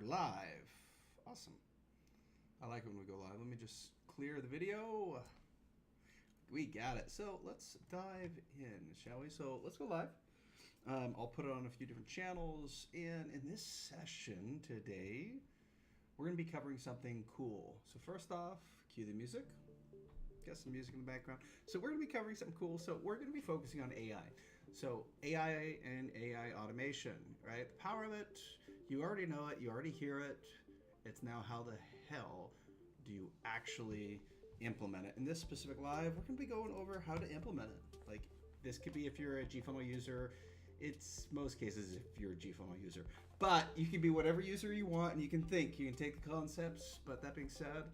live. Awesome. I like when we go live. Let me just clear the video. We got it. So let's dive in, shall we? So let's go live. I'll put it on a few different channels. And in this session today, we're going to be covering something cool. So first off, cue the music. Got some music in the background. So we're going to be covering something cool. So we're going to be focusing on AI. So AI and AI automation, right? The power of it, you already know it. You already hear it. It's now how the hell do you actually implement it? In this specific live, we're going to be going over how to implement it. Like this could be if you're a GFunnel user. It's most cases if you're a GFunnel user. But you can be whatever user you want and you can think. You can take the concepts. But that being said,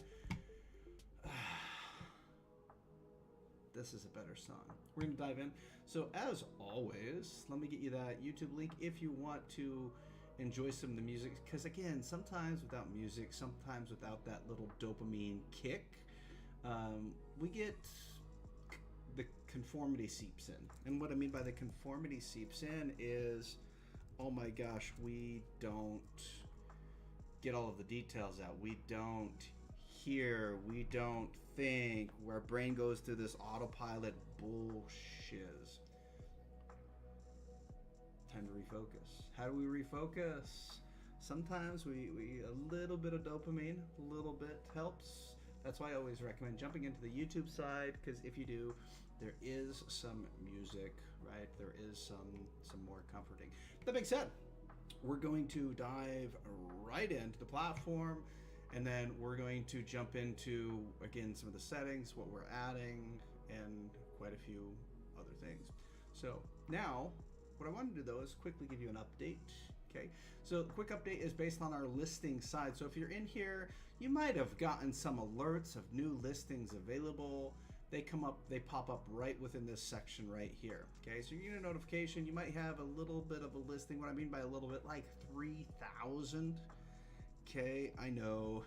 this is a better song. We're going to dive in. So as always, let me get you that YouTube link if you want to enjoy some of the music. Because again, sometimes without music, sometimes without that little dopamine kick, we get the conformity seeps in. And what I mean by the conformity seeps in is, oh my gosh, we don't get all of the details out. We don't hear, we don't think, where our brain goes through this autopilot bullshiz. Time to refocus. How do we refocus? Sometimes we a little bit of dopamine, a little bit helps. That's why I always recommend jumping into the YouTube side, because if you do, there is some music, right? There is some more comforting. That being said, we're going to dive right into the platform. And then we're going to jump into, again, some of the settings, what we're adding, and quite a few other things. So now, what I want to do though is quickly give you an update. Okay, so the quick update is based on our listing side. So if you're in here, you might have gotten some alerts of new listings available. They come up, they pop up right within this section right here. Okay, so you get a notification. You might have a little bit of a listing. What I mean by a little bit, like 3,000. Okay, I know,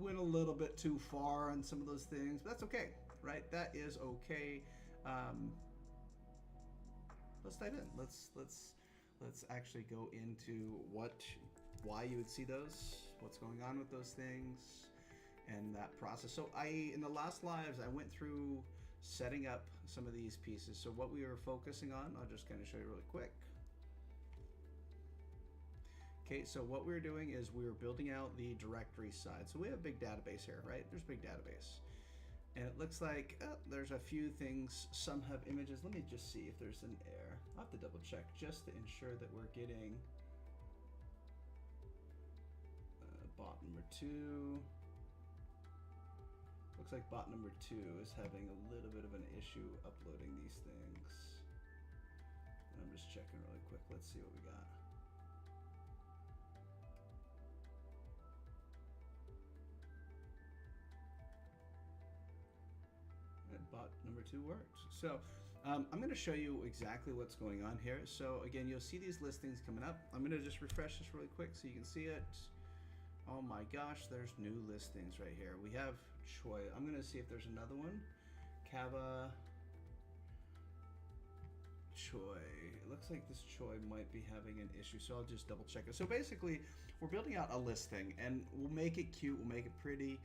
went a little bit too far on some of those things, but that's okay, right? That is okay. Let's dive in. Let's actually go into why you would see those, what's going on with those things, and that process. So in the last lives, I went through setting up some of these pieces. So what we were focusing on, I'll just kind of show you really quick. Okay, so what we're doing is we're building out the directory side. So we have a big database here, right? There's a big database. And it looks like there's a few things. Some have images. Let me just see if there's an error. I'll have to double check just to ensure that we're getting bot number 2. Looks like bot number 2 is having a little bit of an issue uploading these things. And I'm just checking really quick. Let's see what we got. Bot number 2 works. So I'm going to show you exactly what's going on here. So again, you'll see these listings coming up. I'm going to just refresh this really quick so you can see it. Oh my gosh, there's new listings right here. We have Choi. I'm going to see if there's another one. Kava Choi. It looks like this Choi might be having an issue, so I'll just double check it. So basically, we're building out a listing, and we'll make it cute, we'll make it pretty.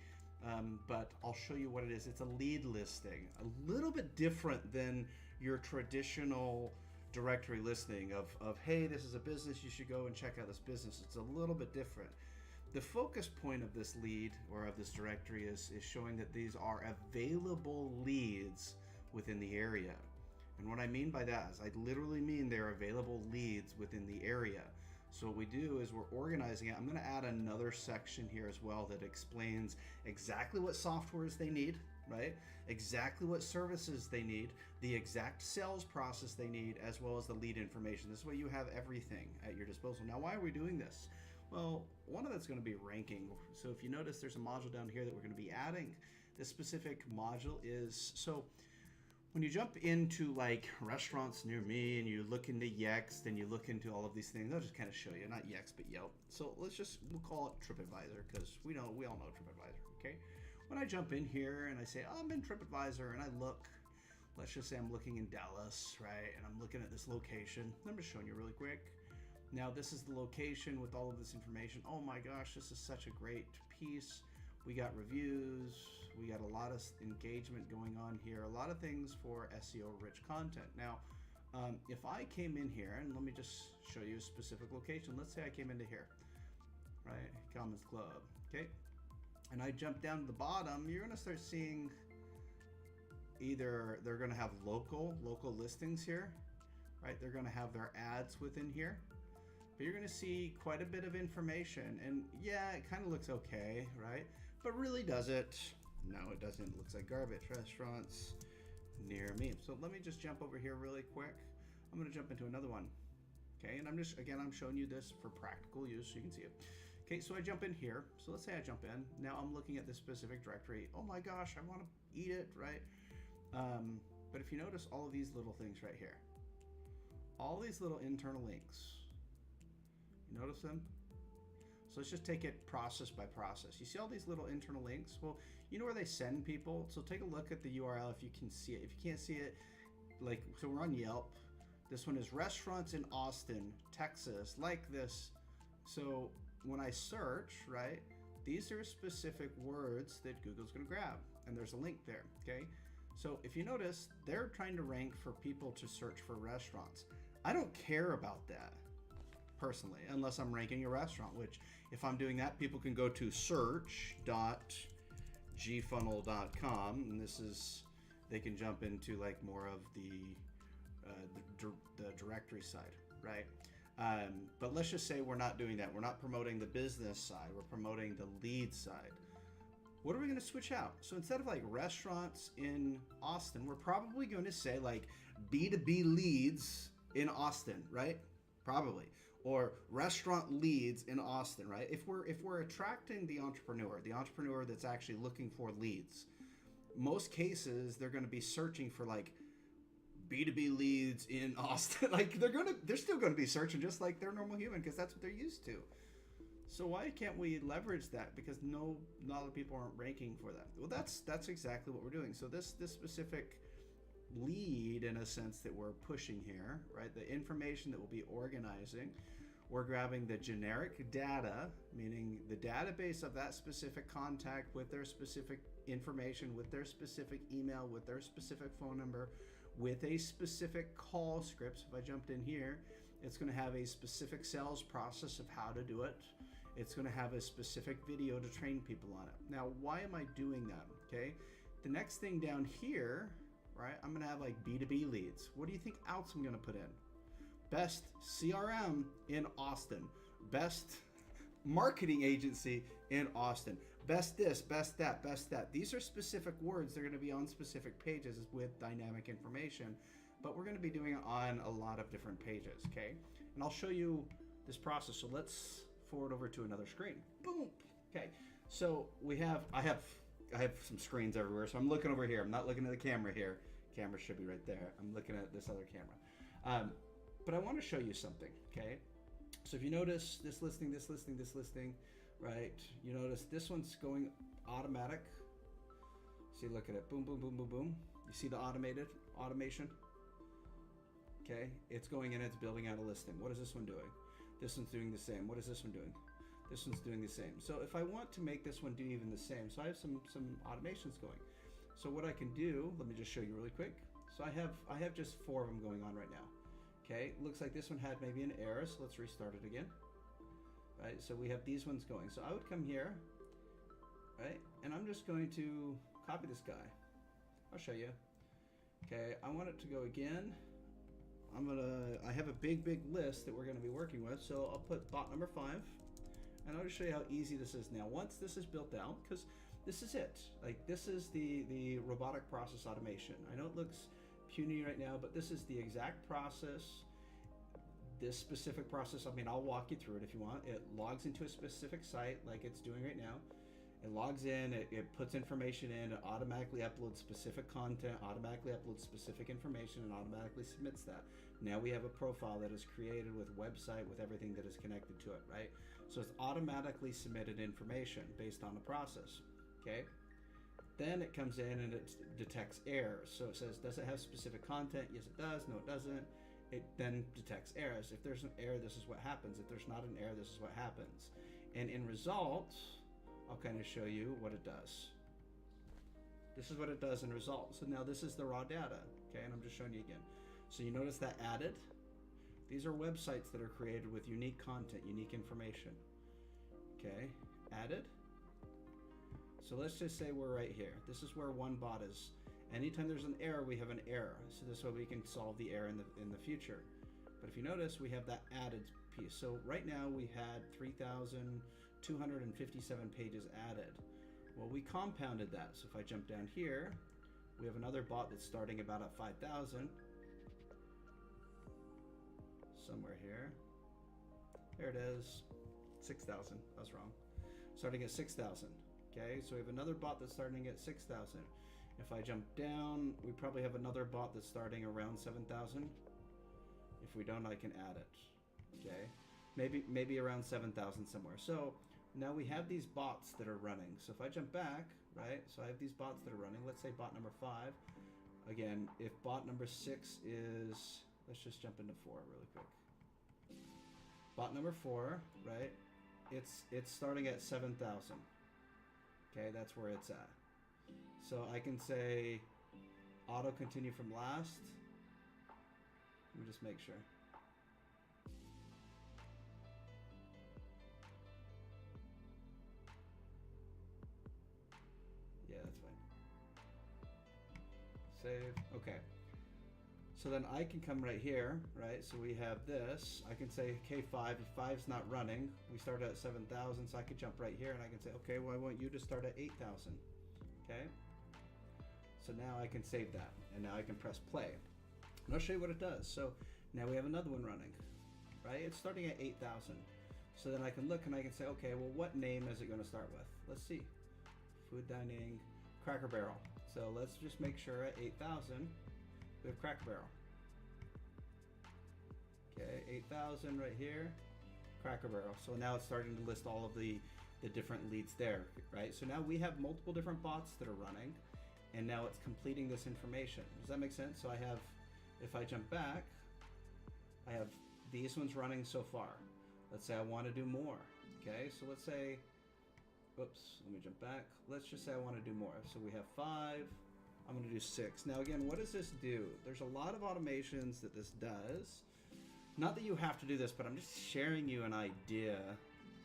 But I'll show you what it is. It's a lead listing, a little bit different than your traditional directory listing of hey, this is a business, you should go and check out this business. It's a little bit different. The focus point of this lead or of this directory is showing that these are available leads within the area. And what I mean by that is I literally mean they're available leads within the area. So what we do is we're organizing it. I'm going to add another section here as well that explains exactly what softwares they need, right? Exactly what services they need, the exact sales process they need, as well as the lead information. This way you have everything at your disposal. Now, why are we doing this? Well, one of it's going to be ranking. So if you notice, there's a module down here that we're going to be adding. This specific module is, so when you jump into like restaurants near me and you look into Yext and you look into all of these things, I'll just kind of show you, not Yext, but Yelp. So we'll call it TripAdvisor because we all know TripAdvisor, okay? When I jump in here and I say, oh, I'm in TripAdvisor and I look, let's just say I'm looking in Dallas, right? And I'm looking at this location. I'm just showing you really quick. Now this is the location with all of this information. Oh my gosh, this is such a great piece. We got reviews, we got a lot of engagement going on here, a lot of things for SEO rich content. Now, if I came in here, and let me just show you a specific location. Let's say I came into here, right? Commons Club, okay? And I jump down to the bottom, you're gonna start seeing either they're gonna have local listings here, right? They're gonna have their ads within here. But you're gonna see quite a bit of information, and yeah, it kind of looks okay, right? But really does it? No, it doesn't. It looks like garbage. Restaurants near me. So let me just jump over here really quick. I'm gonna jump into another one. Okay, and I'm showing you this for practical use so you can see it. Okay, so I jump in here. So let's say I jump in. Now I'm looking at this specific directory. Oh my gosh, I wanna eat it, right? But if you notice all of these little things right here, all these little internal links, you notice them? So let's just take it process by process. You see all these little internal links? Well, you know where they send people? So take a look at the URL if you can see it. If you can't see it, like, so we're on Yelp. This one is restaurants in Austin, Texas, like this. So when I search, right, these are specific words that Google's gonna grab, and there's a link there, okay? So if you notice, they're trying to rank for people to search for restaurants. I don't care about that personally, unless I'm ranking a restaurant, which if I'm doing that, people can go to search.gfunnel.com, and this is, they can jump into like more of the directory side, right? But let's just say we're not doing that. We're not promoting the business side. We're promoting the lead side. What are we going to switch out? So instead of like restaurants in Austin, we're probably going to say like B2B leads in Austin, right? Probably. Or restaurant leads in Austin, right? If we're attracting the entrepreneur that's actually looking for leads, most cases they're going to be searching for like B2B leads in Austin. Like they're still going to be searching just like they're normal human, because that's what they're used to. So why can't we leverage that? Because not a lot of people aren't ranking for that. Well, that's exactly what we're doing. So this specific lead, in a sense, that we're pushing here, right? The information that we'll be organizing, we're grabbing the generic data, meaning the database of that specific contact with their specific information, with their specific email, with their specific phone number, with a specific call script. If I jumped in here, it's going to have a specific sales process of how to do it. It's going to have a specific video to train people on it. Now, why am I doing that? Okay, the next thing down here, right, I'm going to have like B2B leads. What do you think else I'm going to put in? Best CRM in Austin. Best marketing agency in Austin. Best this, best that, best that. These are specific words. They're going to be on specific pages with dynamic information, but we're going to be doing it on a lot of different pages, okay? And I'll show you this process. So let's forward over to another screen. Boom. Okay. So I have some screens everywhere. So I'm looking over here. I'm not looking at the camera here. Camera should be right there. I'm looking at this other camera. But I want to show you something, okay? So if you notice this listing, right? You notice this one's going automatic. See, look at it. Boom, boom, boom, boom, boom. You see the automation? Okay, it's going in, it's building out a listing. What is this one doing? This one's doing the same. What is this one doing? This one's doing the same. So if I want to make this one do even the same, so I have some automations going. So what I can do, let me just show you really quick. So I have just 4 of them going on right now. Okay, looks like this one had maybe an error, so let's restart it again. Right, so we have these ones going. So I would come here, right, and I'm just going to copy this guy. I'll show you. Okay, I want it to go again. I have a big list that we're gonna be working with, so I'll put bot number 5, and I'll just show you how easy this is now. Once this is built out, because this is it. Like, this is the robotic process automation. I know it looks puny right now, but this is the exact process. This specific process, I mean, I'll walk you through it if you want. It logs into a specific site like it's doing right now. It logs in, it puts information in, it automatically uploads specific content, automatically uploads specific information, and automatically submits that. Now we have a profile that is created with website, with everything that is connected to it, right? So it's automatically submitted information based on the process, okay? Then it comes in and it detects errors. So it says, does it have specific content? Yes, it does. No, it doesn't. it then detects errors. If there's an error, this is what happens. If there's not an error, this is what happens. And in result, I'll kind of show you what it does. This is what it does in result. So now this is the raw data, okay? And I'm just showing you again. So you notice that added. These are websites that are created with unique content, unique information. Okay, added. So let's just say we're right here. This is where one bot is. Anytime there's an error, we have an error. So this way we can solve the error in the future. But if you notice, we have that added piece. So right now we had 3,257 pages added. Well, we compounded that. So if I jump down here, we have another bot that's starting about at 5,000. Somewhere here. There it is. 6,000. I was wrong. Starting at 6,000. Okay, so we have another bot that's starting at 6,000. If I jump down, we probably have another bot that's starting around 7,000. If we don't, I can add it. Okay, maybe around 7,000 somewhere. So now we have these bots that are running. So if I jump back, right? So I have these bots that are running. Let's say bot number 5. Again, if bot number 6 is, let's just jump into 4 really quick. Bot number 4, right? It's starting at 7,000. Okay, that's where it's at. So I can say auto continue from last. Let me just make sure. Yeah, that's fine. Save. Okay. So then I can come right here, right? So we have this. I can say, okay, 5. If 5's not running, we start at 7,000. So I could jump right here and I can say, okay, well, I want you to start at 8,000. Okay. So now I can save that. And now I can press play. And I'll show you what it does. So now we have another one running, right? It's starting at 8,000. So then I can look and I can say, okay, well, what name is it going to start with? Let's see. Food dining, Cracker Barrel. So let's just make sure at 8,000. We have Cracker Barrel. Okay, 8,000 right here, Cracker Barrel. So now it's starting to list all of the different leads there, right? So now we have multiple different bots that are running, and now it's completing this information. Does that make sense? So I have, if I jump back, I have these ones running so far. Let's say I want to do more. Okay, so let's say, oops, let me jump back. Let's just say I want to do more. So we have 5. I'm going to do 6. Now again, what does this do? There's a lot of automations that this does. Not that you have to do this, but I'm just sharing you an idea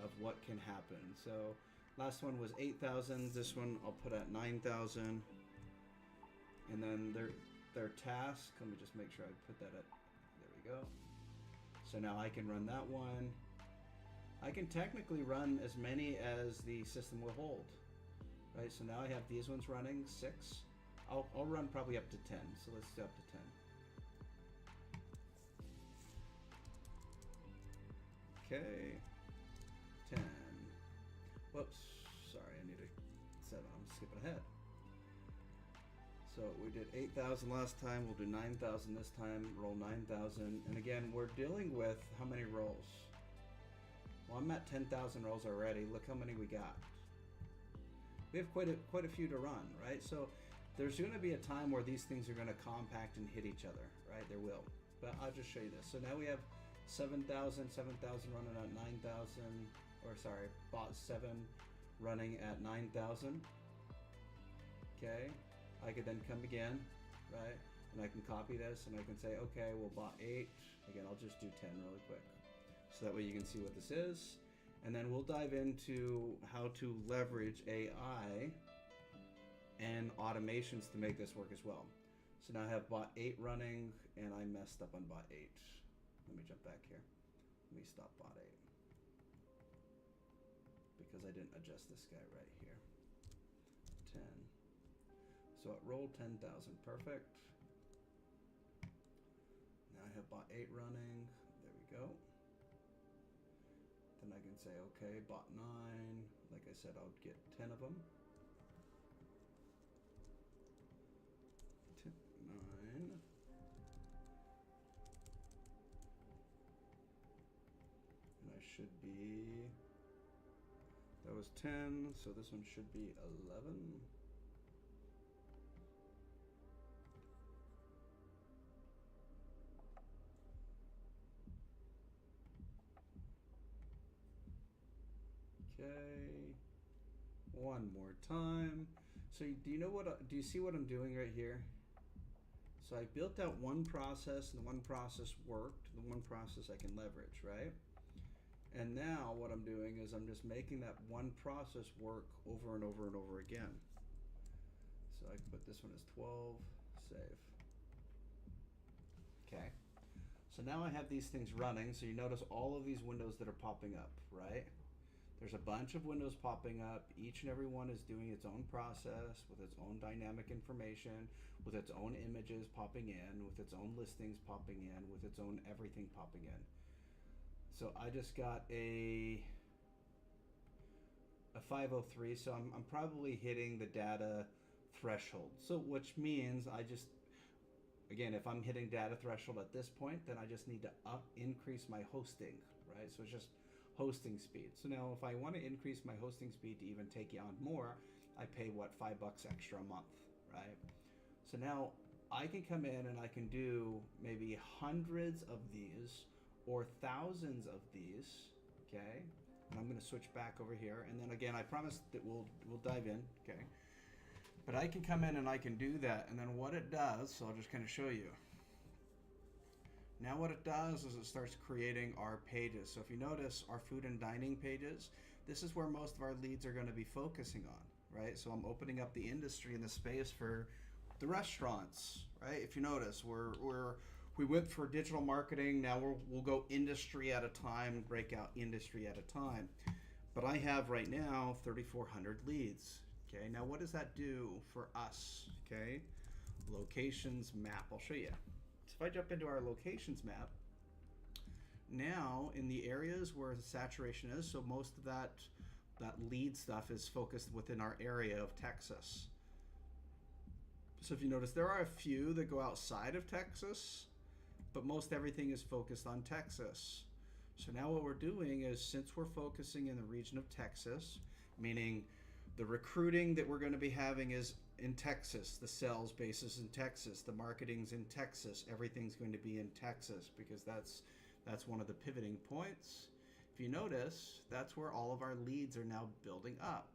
of what can happen. So last one was 8,000. This one I'll put at 9,000. And then their task, let me just make sure I put that at, there we go. So now I can run that one. I can technically run as many as the system will hold. Right, so now I have these ones running, 6. I'll run probably up to 10, so let's do up to 10. Okay, 10. Whoops, sorry, I need a 7. I'm skipping ahead. So we did 8,000 last time, we'll do 9,000 this time, roll 9,000. And again, we're dealing with how many rolls? Well, I'm at 10,000 rolls already. Look how many we got. We have quite a few to run, right? So there's going to be a time where these things are going to compact and hit each other, right? There will. But I'll just show you this. So now we have 7,000 running at 9,000, or sorry, bot 7 running at 9,000. Okay, I could then come again, right? And I can copy this and I can say, okay, well, bot 8. Again, I'll just do 10 really quick. So that way you can see what this is. And then we'll dive into how to leverage AI and automations to make this work as well. So now I have bot 8 running and I messed up on bot 8. Let me jump back here. Let me stop bot 8. Because I didn't adjust this guy right here. 10. So it rolled 10,000, perfect. Now I have bot 8 running, there we go. Then I can say, okay, bot 9, like I said, I'll get 10 of them. 9. And I should be, that was 10, so this one should be 11. one more time. So do you know what, do you see what I'm doing right here? So I built out one process, and the one process worked. The one process I can leverage, right? And now what I'm doing is I'm just making that one process work over and over and over again. So I can put this one as 12, save. Okay. So now I have these things running. So you notice all of these windows that are popping up, right? There's a bunch of windows popping up. Each and every one is doing its own process with its own dynamic information, with its own images popping in, with its own listings popping in, with its own everything popping in. So I just got a 503, so I'm probably hitting the data threshold. So which means I just, again, if I'm hitting data threshold at this point, then I just need to increase my hosting, right? So it's just hosting speed. So now if I want to increase my hosting speed to even take you on more, I pay what, $5 extra a month, right? So now I can come in and I can do maybe hundreds of these or thousands of these, okay? And I'm going to switch back over here, and then again, I promise that we'll dive in, okay? But I can come in and I can do that, and then what it does, so I'll just kind of show you. Now what it does is it starts creating our pages. So if you notice our food and dining pages, this is where most of our leads are going to be focusing on, right? So I'm opening up the industry and the space for the restaurants, right? If you notice, we went for digital marketing. Now we'll go industry at a time, break out industry at a time. But I have right now 3,400 leads. Okay, now what does that do for us? Okay, locations map. I'll show you. So if I jump into our locations map, now in the areas where the saturation is, so most of that lead stuff is focused within our area of Texas. So if you notice, there are a few that go outside of Texas, but most everything is focused on Texas. So now what we're doing is, since we're focusing in the region of Texas, meaning the recruiting that we're going to be having is in Texas, the sales base is in Texas, the marketing's in Texas, everything's going to be in Texas, because that's one of the pivoting points. If you notice, that's where all of our leads are now building up.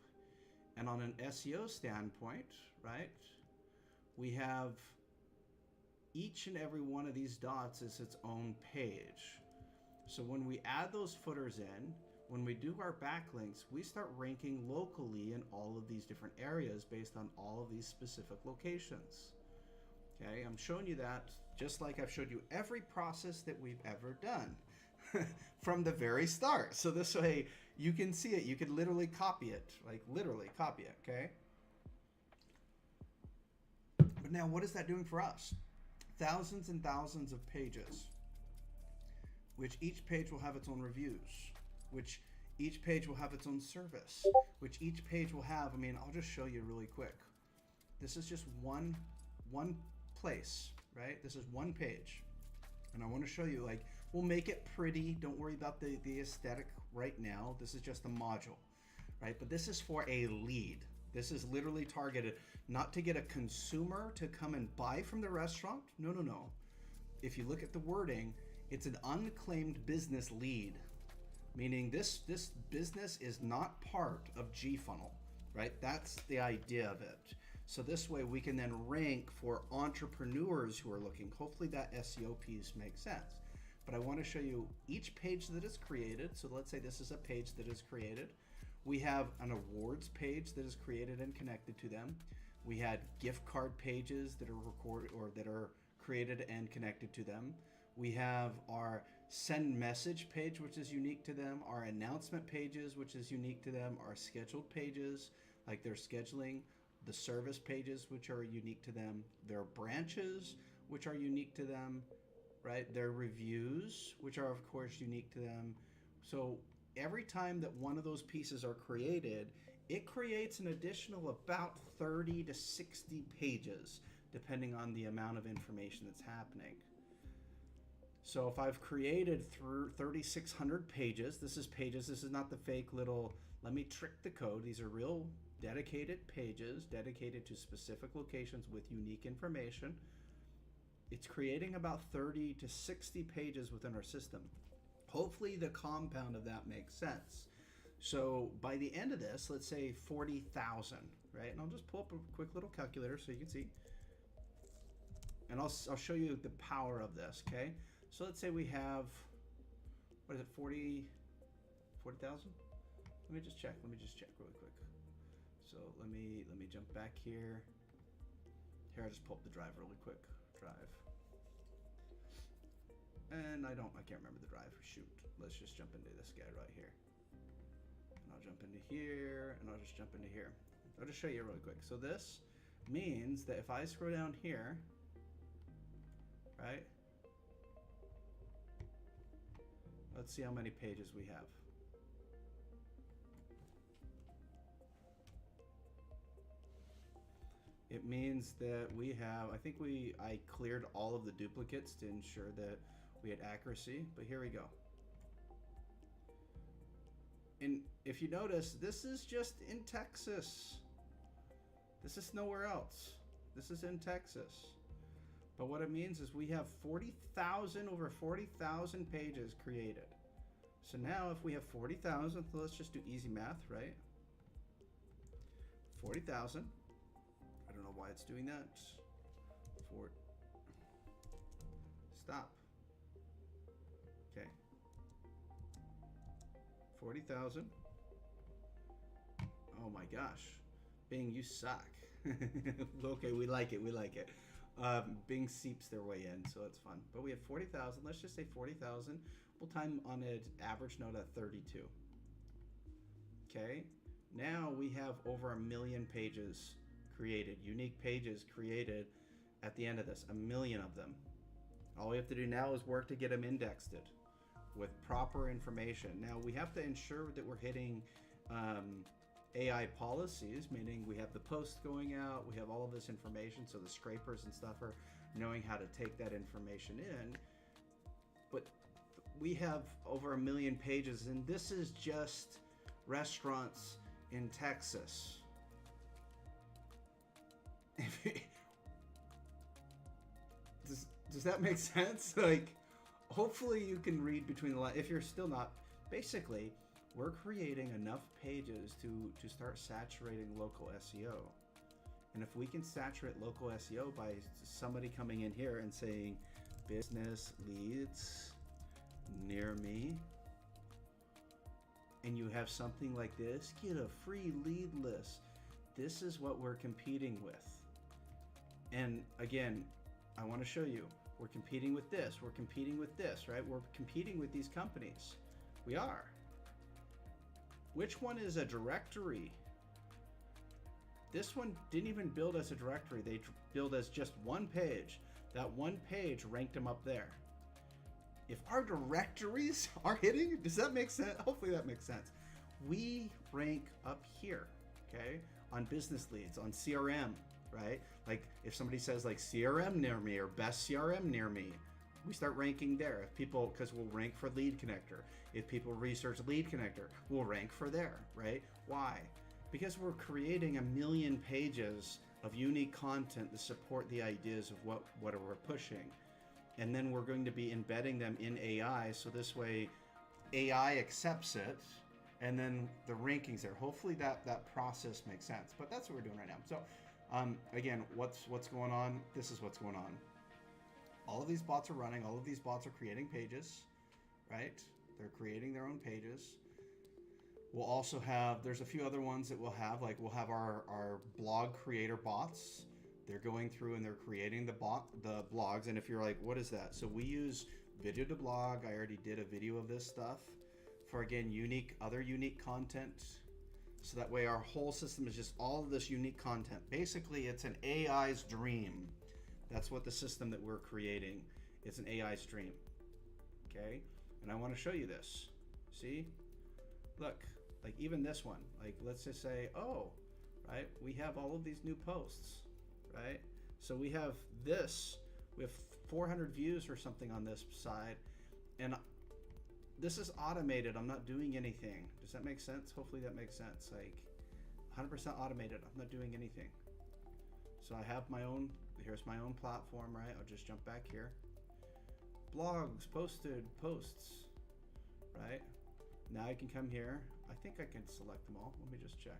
And on an SEO standpoint, right, we have each and every one of these dots is its own page. So when we add those footers in, when we do our backlinks, we start ranking locally in all of these different areas based on all of these specific locations. Okay, I'm showing you that just like I've showed you every process that we've ever done from the very start. So this way you can see it, you can literally copy it, like literally copy it, okay? But now what is that doing for us? Thousands and thousands of pages, which each page will have its own reviews, which each page will have its own service, which each page will have, I mean, I'll just show you really quick. This is just one place, right? This is one page. And I want to show you, like, we'll make it pretty. Don't worry about the aesthetic right now. This is just a module, right? But this is for a lead. This is literally targeted not to get a consumer to come and buy from the restaurant. No, no, no. If you look at the wording, it's an unclaimed business lead, meaning this business is not part of GFunnel, right? That's the idea of it. So this way we can then rank for entrepreneurs who are looking. Hopefully that SEO piece makes sense. But I want to show you each page that is created. So let's say this is a page that is created. We have an awards page that is created and connected to them. We had gift card pages that are recorded or that are created and connected to them. We have our send message page, which is unique to them, our announcement pages, which is unique to them, our scheduled pages, like their scheduling, the service pages, which are unique to them, their branches, which are unique to them, right? Their reviews, which are of course unique to them. So every time that one of those pieces are created, it creates an additional about 30 to 60 pages, depending on the amount of information that's happening. So if I've created through 3,600 pages, this is not the fake little, let me trick the code. These are real dedicated pages, dedicated to specific locations with unique information. It's creating about 30 to 60 pages within our system. Hopefully the compound of that makes sense. So by the end of this, let's say 40,000, right? And I'll just pull up a quick little calculator so you can see. And I'll show you the power of this, okay? So let's say we have, what is it, 40,000? Let me just check really quick. So let me jump back here. Here, I'll just pull up the drive really quick. Drive. And I can't remember the drive. Shoot. Let's just jump into this guy right here. And I'll jump into here, and I'll just jump into here. I'll just show you really quick. So this means that if I scroll down here, right? Let's see how many pages we have. It means that we have, I cleared all of the duplicates to ensure that we had accuracy, but here we go. And if you notice, this is just in Texas. This is nowhere else. This is in Texas. But what it means is we have over 40,000 pages created. So now if we have 40,000, let's just do easy math, right? 40,000. I don't know why it's doing that. Stop. Okay. 40,000. Oh my gosh. Bing, you suck. Okay, we like it. Bing seeps their way in, so it's fun. But we have 40,000. Let's just say 40,000. We'll time on an average node at 32. Okay. Now we have over 1 million pages created, unique pages created at the end of this, 1 million of them. All we have to do now is work to get them indexed with proper information. Now we have to ensure that we're hitting AI policies, meaning we have the post going out, we have all of this information, so the scrapers and stuff are knowing how to take that information in. But we have over 1 million pages, and this is just restaurants in Texas. Does that make sense? Like, hopefully you can read between the lines. If you're still not, basically, we're creating enough pages to start saturating local SEO. And if we can saturate local SEO by somebody coming in here and saying, business leads near me, and you have something like this, get a free lead list. This is what we're competing with. And again, I want to show you, we're competing with this, we're competing with this, right? We're competing with these companies. We are. Which one is a directory? This one didn't even build as a directory. They build as just one page. That one page ranked them up there. If our directories are hitting, does that make sense? Hopefully that makes sense. We rank up here, okay? On business leads, on CRM, right? Like if somebody says like CRM near me or best CRM near me, we start ranking there. If people, because we'll rank for lead connector. If people research lead connector, we'll rank for there, right? Why? Because we're creating 1 million pages of unique content to support the ideas of what we're pushing. And then we're going to be embedding them in AI, so this way AI accepts it, and then the rankings there. Hopefully that process makes sense. But that's what we're doing right now. So again, what's going on? This is what's going on. All of these bots are running. All of these bots are creating pages, right? They're creating their own pages. We'll also have, there's a few other ones that we'll have, like we'll have our blog creator bots. They're going through and they're creating the blogs. And if you're like, what is that? So we use video to blog. I already did a video of this stuff for, again, other unique content. So that way our whole system is just all of this unique content. Basically, it's an AI's dream. That's what the system that we're creating. It's an AI's dream. Okay? And I want to show you this. See? Look, like even this one. Like let's just say, oh, right? We have all of these new posts, right? So we have this. We have 400 views or something on this side. And this is automated. I'm not doing anything. Does that make sense? Hopefully that makes sense. Like 100% automated. I'm not doing anything. So I have my own, here's my own platform, right? I'll just jump back here. Blogs, posted, posts, right? Now I can come here. I think I can select them all. Let me just check.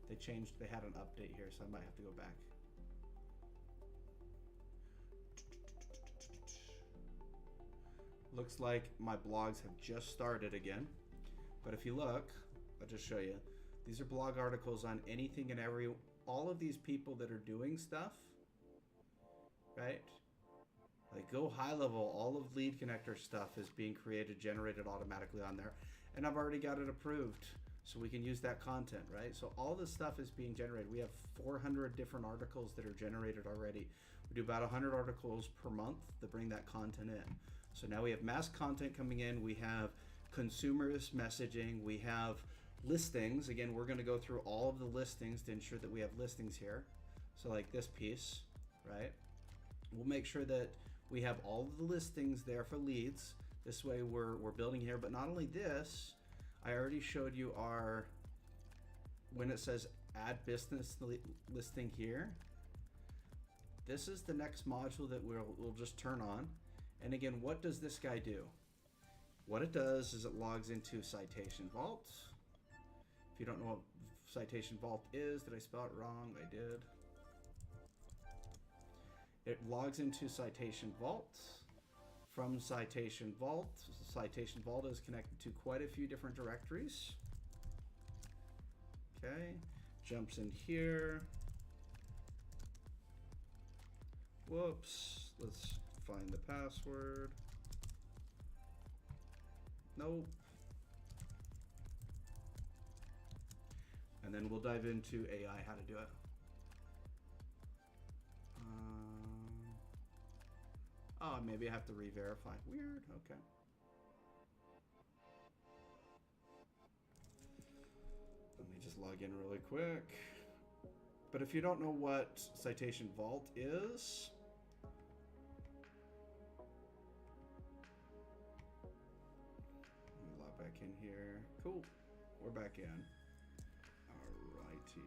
They changed, they had an update here, so I might have to go back. Looks like my blogs have just started again. But if you look, I'll just show you. These are blog articles on anything and every, all of these people that are doing stuff, right? Like go high level, all of lead connector stuff is being created, generated automatically on there. And I've already got it approved, so we can use that content, right? So all this stuff is being generated. We have 400 different articles that are generated already. We do about 100 articles per month that bring that content in. So now we have mass content coming in. We have consumers messaging. We have listings. Again, we're going to go through all of the listings to ensure that we have listings here. So like this piece, right? We'll make sure that we have all of the listings there for leads. This way we're building here. But not only this, I already showed you our, when it says add business listing here, this is the next module that we'll just turn on. And again, what does this guy do? What it does is it logs into Citation Vault. If you don't know what Citation Vault is, did I spell it wrong? I did. It logs into Citation Vault. From Citation Vault is connected to quite a few different directories. Okay, jumps in here. Whoops, let's find the password. Nope. And then we'll dive into AI, how to do it. Oh, maybe I have to re-verify. Weird, okay. Let me just log in really quick. But if you don't know what Citation Vault is, let me log back in here. Cool, we're back in. Alrighty.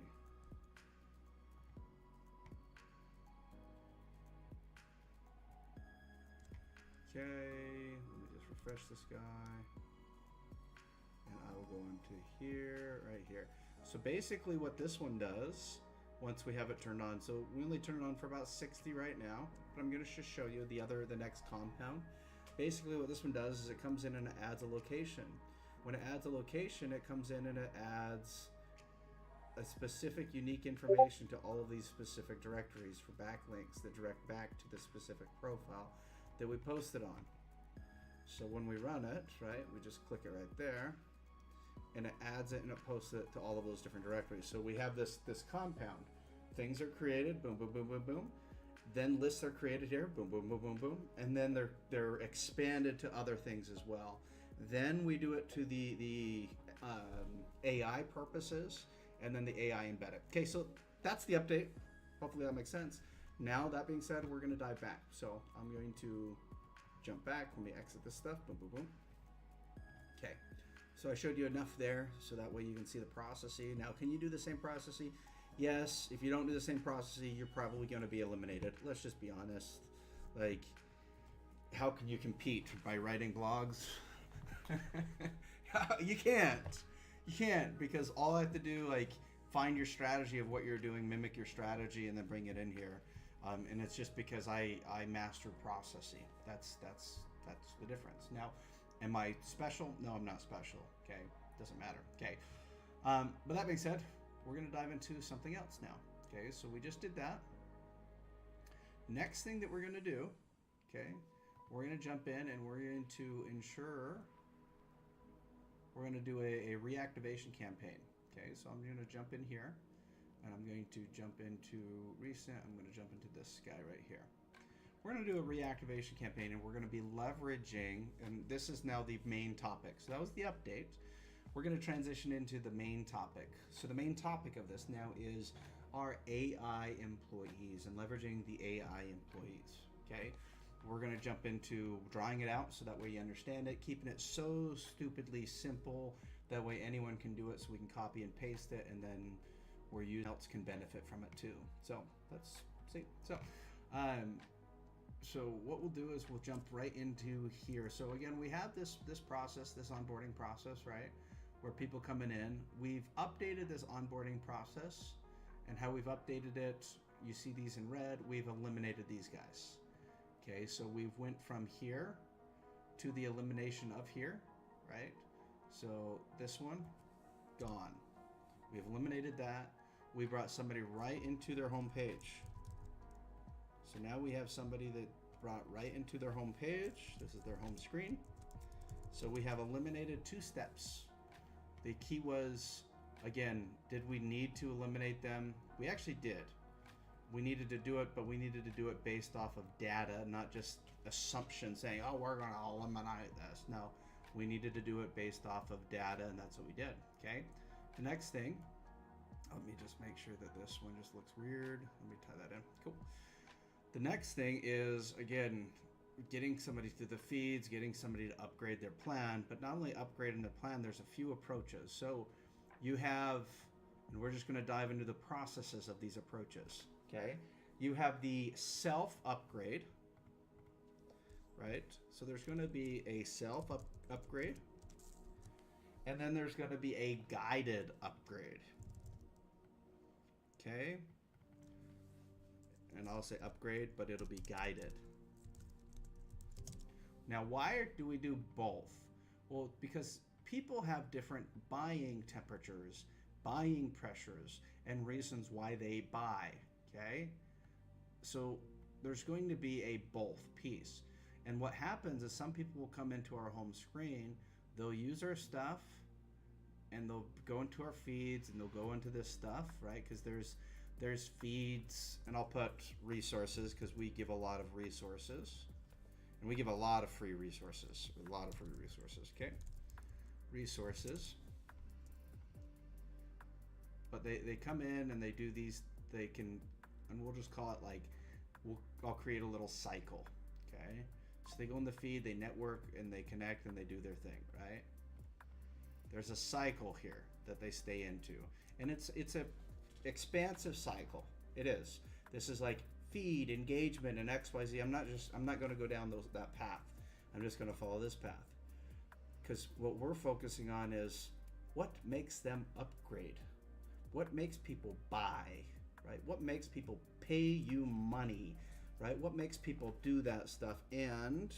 Okay, let me just refresh this guy. And I will go into here, right here. So basically what this one does, once we have it turned on, so we only turn it on for about 60 right now, but I'm gonna just show you the next compound. Basically what this one does is it comes in and it adds a location. When it adds a location, it comes in and it adds a specific unique information to all of these specific directories for backlinks that direct back to the specific profile that we posted on. So when we run it, right, we just click it right there and it adds it and it posts it to all of those different directories. So we have this compound. Things are created, boom, boom, boom, boom, boom. Then lists are created here, boom, boom, boom, boom, boom. And then they're expanded to other things as well. Then we do it to the AI purposes and then the AI embedded. Okay, so that's the update. Hopefully that makes sense. Now, that being said, we're going to dive back. So I'm going to jump back. Let me exit this stuff. Boom, boom, boom. Okay. So I showed you enough there so that way you can see the processing. Now, can you do the same processing? Yes. If you don't do the same processing, you're probably going to be eliminated. Let's just be honest. Like, how can you compete by writing blogs? You can't. You can't, because all I have to do, like, find your strategy of what you're doing, mimic your strategy, and then bring it in here. And it's just because I mastered processing. That's the difference. Now, am I special? No, I'm not special. Okay, doesn't matter. Okay, but that being said, we're gonna dive into something else now. Okay, so we just did that. Next thing that we're gonna do, okay, we're gonna jump in and we're going to ensure we're gonna do a reactivation campaign. Okay, so I'm gonna jump in here. And I'm going to jump into recent. I'm going to jump into this guy right here. We're going to do a reactivation campaign and we're going to be leveraging, and this is now the main topic. So that was the update. We're going to transition into the main topic. So the main topic of this now is our AI employees and leveraging the AI employees. Okay. We're going to jump into drawing it out so that way you understand it, keeping it so stupidly simple. That way anyone can do it so we can copy and paste it, and then where you else can benefit from it too. So let's see. So So what we'll do is we'll jump right into here. So again, we have this process, this onboarding process, right? Where people coming in. We've updated this onboarding process, and how we've updated it, you see these in red. We've eliminated these guys. Okay, so we've went from here to the elimination of here, right? So this one, gone. We've eliminated that. We brought somebody right into their home page. So now we have somebody that brought right into their home page. This is their home screen. So we have eliminated 2 steps. The key was, again, did we need to eliminate them? We actually did. We needed to do it, but we needed to do it based off of data, not just assumption saying, oh, we're going to eliminate this. No, we needed to do it based off of data, and that's what we did, okay? The next thing, let me just make sure that this one just looks weird. Let me tie that in. Cool. The next thing is, again, getting somebody through the feeds, getting somebody to upgrade their plan, but not only upgrading their plan, there's a few approaches. So you have, and we're just going to dive into the processes of these approaches, okay? You have the self-upgrade, right? So there's going to be a self-upgrade, and then there's going to be a guided upgrade, okay? And I'll say upgrade, but it'll be guided. Now, why do we do both? Well, because people have different buying temperatures, buying pressures, and reasons why they buy, okay? So there's going to be a both piece. And what happens is some people will come into our home screen, they'll use our stuff, and they'll go into our feeds, and they'll go into this stuff, right? Because there's feeds, and I'll put resources because we give a lot of resources. And we give a lot of free resources, okay? Resources. But they come in and they do these, they can, and we'll just call it like, I'll create a little cycle, okay? So they go in the feed, they network, and they connect, and they do their thing, right? There's a cycle here that they stay into. And it's a expansive cycle. It is. This is like feed, engagement, and XYZ. I'm not going to go down that path. I'm just going to follow this path. Because what we're focusing on is what makes them upgrade? What makes people buy, right? What makes people pay you money, right? What makes people do that stuff? And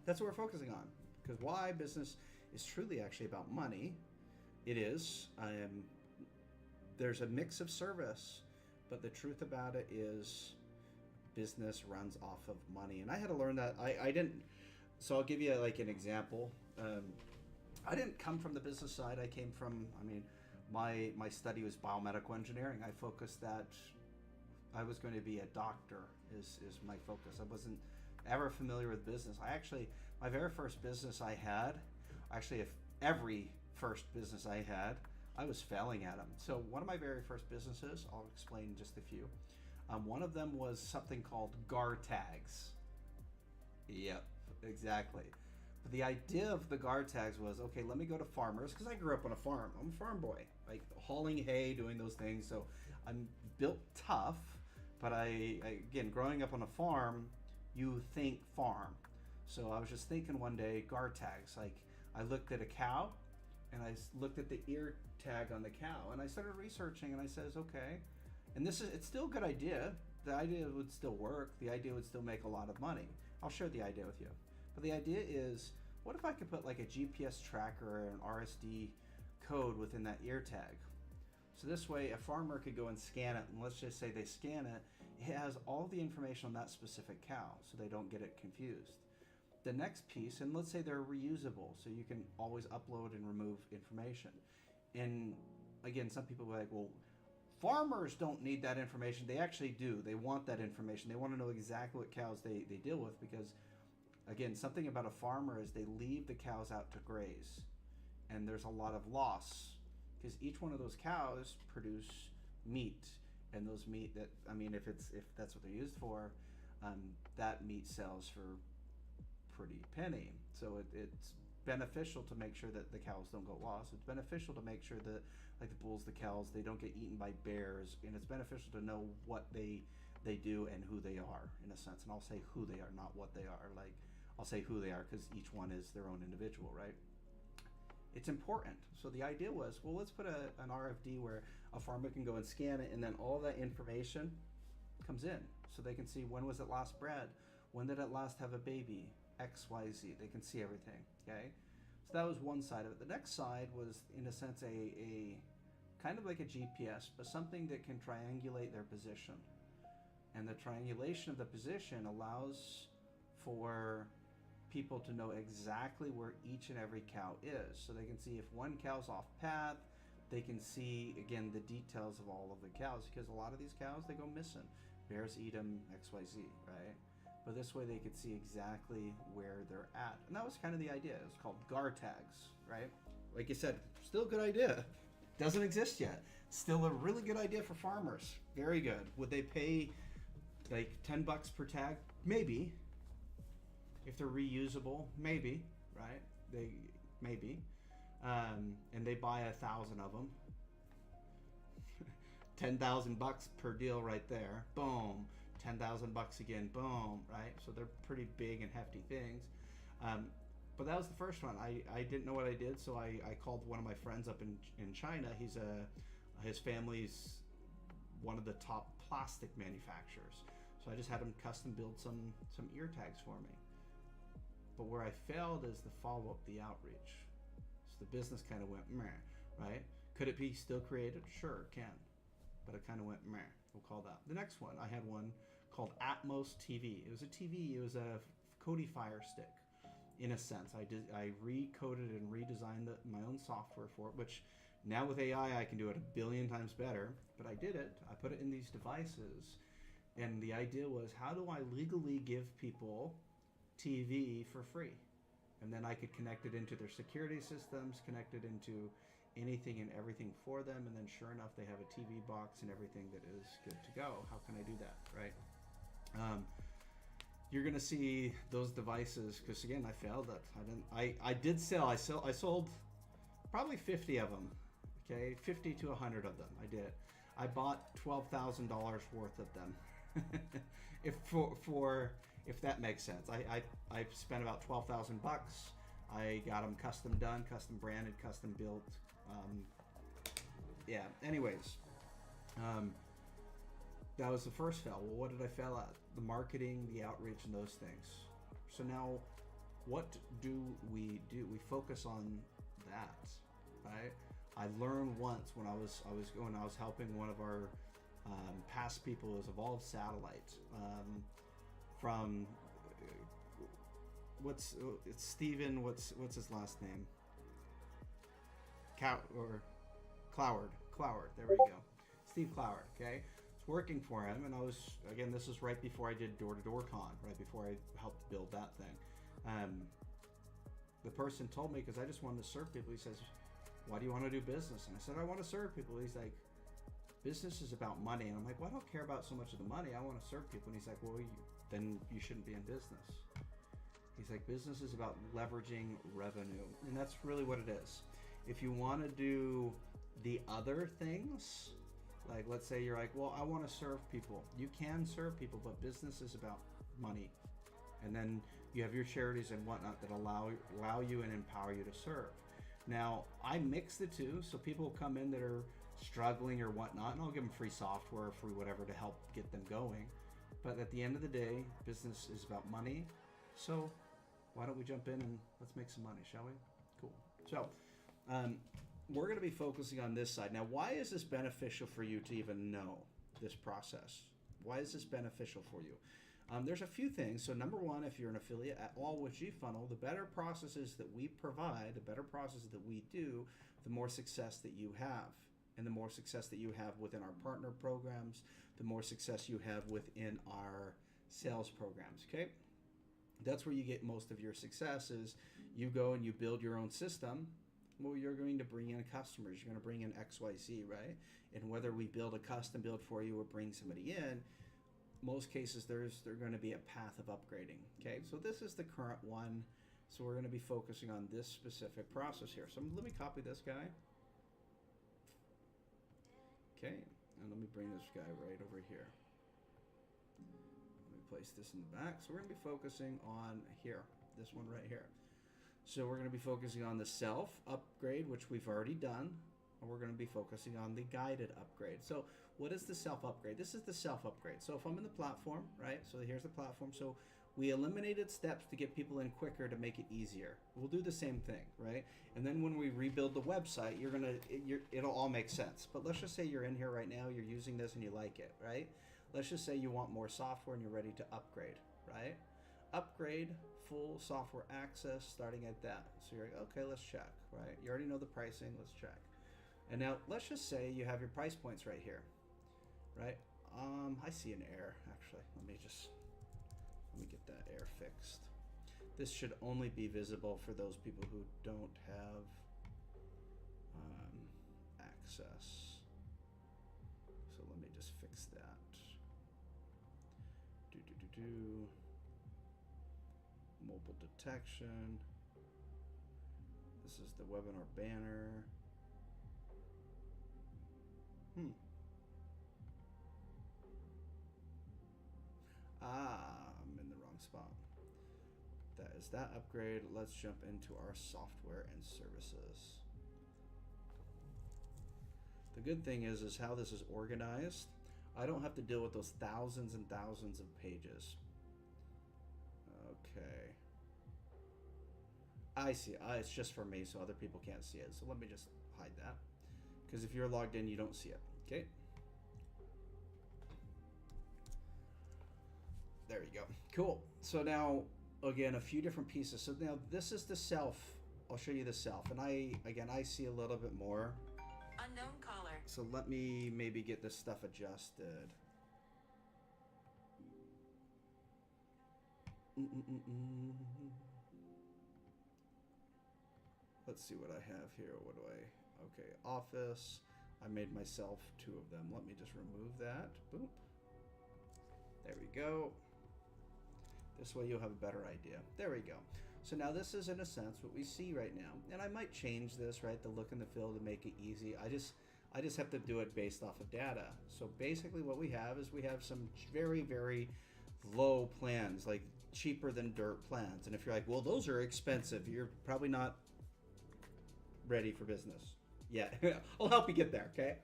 that's what we're focusing on. Because why business is truly actually about money. It is. There's a mix of service, but the truth about it is business runs off of money. And I had to learn that. I didn't, so I'll give you like an example. I didn't come from the business side. I came from, my study was biomedical engineering. I focused that I was going to be a doctor is my focus. I wasn't ever familiar with business. My very first business I had, every first business I had, I was failing at them. So one of my very first businesses, I'll explain just a few. One of them was something called GAR tags. Yep, exactly. But the idea of the GAR tags was, okay, let me go to farmers, because I grew up on a farm. I'm a farm boy, like hauling hay, doing those things. So I'm built tough, but again, growing up on a farm, you think farm. So I was just thinking one day, GAR tags. Like I looked at a cow, and I looked at the ear tag on the cow, and I started researching, and I says, okay, and it's still a good idea. The idea would still work. The idea would still make a lot of money. I'll share the idea with you. But the idea is, what if I could put like a GPS tracker or an RSD code within that ear tag? So this way a farmer could go and scan it, and let's just say they scan it, it has all the information on that specific cow, so they don't get it confused. The next piece, and let's say they're reusable, so you can always upload and remove information. And again, some people are like, well, farmers don't need that information. They actually do. They want that information. They want to know exactly what cows they deal with, because again, something about a farmer is they leave the cows out to graze, and there's a lot of loss because each one of those cows produce meat, and those meat that, if that's what they're used for, that meat sells for pretty penny. So it's beneficial to make sure that the cows don't go lost. It's beneficial to make sure that, like the bulls, the cows, they don't get eaten by bears, and it's beneficial to know what they they do and who they are, in a sense. And I'll say who they are, not what they are. Like, I'll say who they are because each one is their own individual, right? It's important. So the idea was, well, let's put an RFD where a farmer can go and scan it, and then all that information comes in. So they can see, when was it last bred? When did it last have a baby? X, Y, Z. They can see everything, okay? So that was one side of it. The next side was, in a sense, a kind of like a GPS, but something that can triangulate their position. And the triangulation of the position allows for people to know exactly where each and every cow is. So they can see if one cow's off path, they can see, again, the details of all of the cows, because a lot of these cows, they go missing. Bears eat them, XYZ, right? But this way they could see exactly where they're at. And that was kind of the idea. It was called GAR tags, right? Like you said, still a good idea. Doesn't exist yet. Still a really good idea for farmers. Very good. Would they pay like $10 per tag? Maybe. If they're reusable, maybe, right? Maybe. And they buy 1,000 of them. $10,000 per deal right there. Boom. $10,000 again. Boom. Right? So they're pretty big and hefty things. But that was the first one. I didn't know what I did, so I called one of my friends up in China. His family's one of the top plastic manufacturers. So I just had him custom build some ear tags for me. But where I failed is the follow-up, the outreach. So the business kind of went meh, right? Could it be still created? Sure, it can. But it kind of went meh. We'll call that. The next one, I had one called Atmos TV. It was a TV. It was a Kodi Fire Stick, in a sense. I recoded and redesigned my own software for it, which now with AI I can do it 1 billion times better. But I did it. I put it in these devices, and the idea was, how do I legally give people TV for free? And then I could connect it into their security systems, connect it into anything and everything for them, and then sure enough they have a TV box and everything that is good to go. How can I do that, right? You're gonna see those devices, because again, I failed that. I sold probably 50 of them, okay, 50 to 100 of them. I did. I bought $12,000 worth of them. If that makes sense. I spent about $12,000. I got them custom done, custom branded, custom built. Yeah. Anyways, that was the first fail. Well, what did I fail at? The marketing, the outreach, and those things. So now, what do? We focus on that, right? I learned once when I was helping one of our past people. It was Evolved Satellite. From it's Steven, what's his last name? Cloward. There we go. Steve Cloward. Okay, it's working for him, and this was right before I did Door-to-Door Con, right before I helped build that thing. The person told me, because I just wanted to serve people. He says, "Why do you want to do business?" And I said, "I want to serve people." He's like, "Business is about money." And I'm like, "Well, I don't care about so much of the money. I want to serve people." And he's like, "Well, then you shouldn't be in business." He's like, "Business is about leveraging revenue." And that's really what it is. If you want to do the other things, like let's say you're like, "Well, I want to serve people." You can serve people, but business is about money. And then you have your charities and whatnot that allow you and empower you to serve. Now, I mix the two, so people come in that are struggling or whatnot, and I'll give them free software, free whatever to help get them going. But at the end of the day, business is about money. So why don't we jump in and let's make some money, shall we? Cool. So we're going to be focusing on this side. Now, why is this beneficial for you to even know this process? Why is this beneficial for you? There's a few things. So number one, if you're an affiliate at all with GFunnel, the better processes that we provide, the better processes that we do, the more success that you have. And the more success that you have within our partner programs, the more success you have within our sales programs, okay? That's where you get most of your success. Is you go and you build your own system. Well, you're going to bring in customers. You're going to bring in XYZ, right? And whether we build a custom build for you or bring somebody in, most cases there's going to be a path of upgrading, okay? So this is the current one. So we're going to be focusing on this specific process here. So let me copy this guy. Okay, and let me bring this guy right over here. place this in the back. So we're going to be focusing on here, this one right here. So we're going to be focusing on the self upgrade, which we've already done. And we're going to be focusing on the guided upgrade. So what is the self upgrade? This is the self upgrade. So if I'm in the platform, right? So here's the platform. So we eliminated steps to get people in quicker to make it easier. We'll do the same thing, right? And then when we rebuild the website, it'll all make sense. But let's just say you're in here right now, you're using this and you like it, right? Let's just say you want more software and you're ready to upgrade, right? Upgrade, full software access, starting at that. So you're like, okay, let's check, right? You already know the pricing, let's check. And now let's just say you have your price points right here, right? I see an error, actually. Let me get that error fixed. This should only be visible for those people who don't have access. So let me just fix that. Mobile detection. This is the webinar banner. I'm in the wrong spot. That is that upgrade. Let's jump into our software and services. The good thing is how this is organized. I don't have to deal with those thousands and thousands of pages. Okay. I see. It's just for me, so other people can't see it. So let me just hide that. Because if you're logged in, you don't see it. Okay. There you go. Cool. So now, again, a few different pieces. So now this is the self. I'll show you the self. And I see a little bit more. Unknown caller. So let me maybe get this stuff adjusted. Let's see what I have here. What do I... Okay, office. I made myself 2 of them. Let me just remove that. Boop. There we go. This way you'll have a better idea. There we go. So now this is, in a sense, what we see right now. And I might change this, right, the look and the feel to make it easy. I just have to do it based off of data. So basically what we have is we have some very, very low plans, like cheaper than dirt plans. And if you're like, well, those are expensive, you're probably not ready for business. Yeah, I'll help you get there, okay?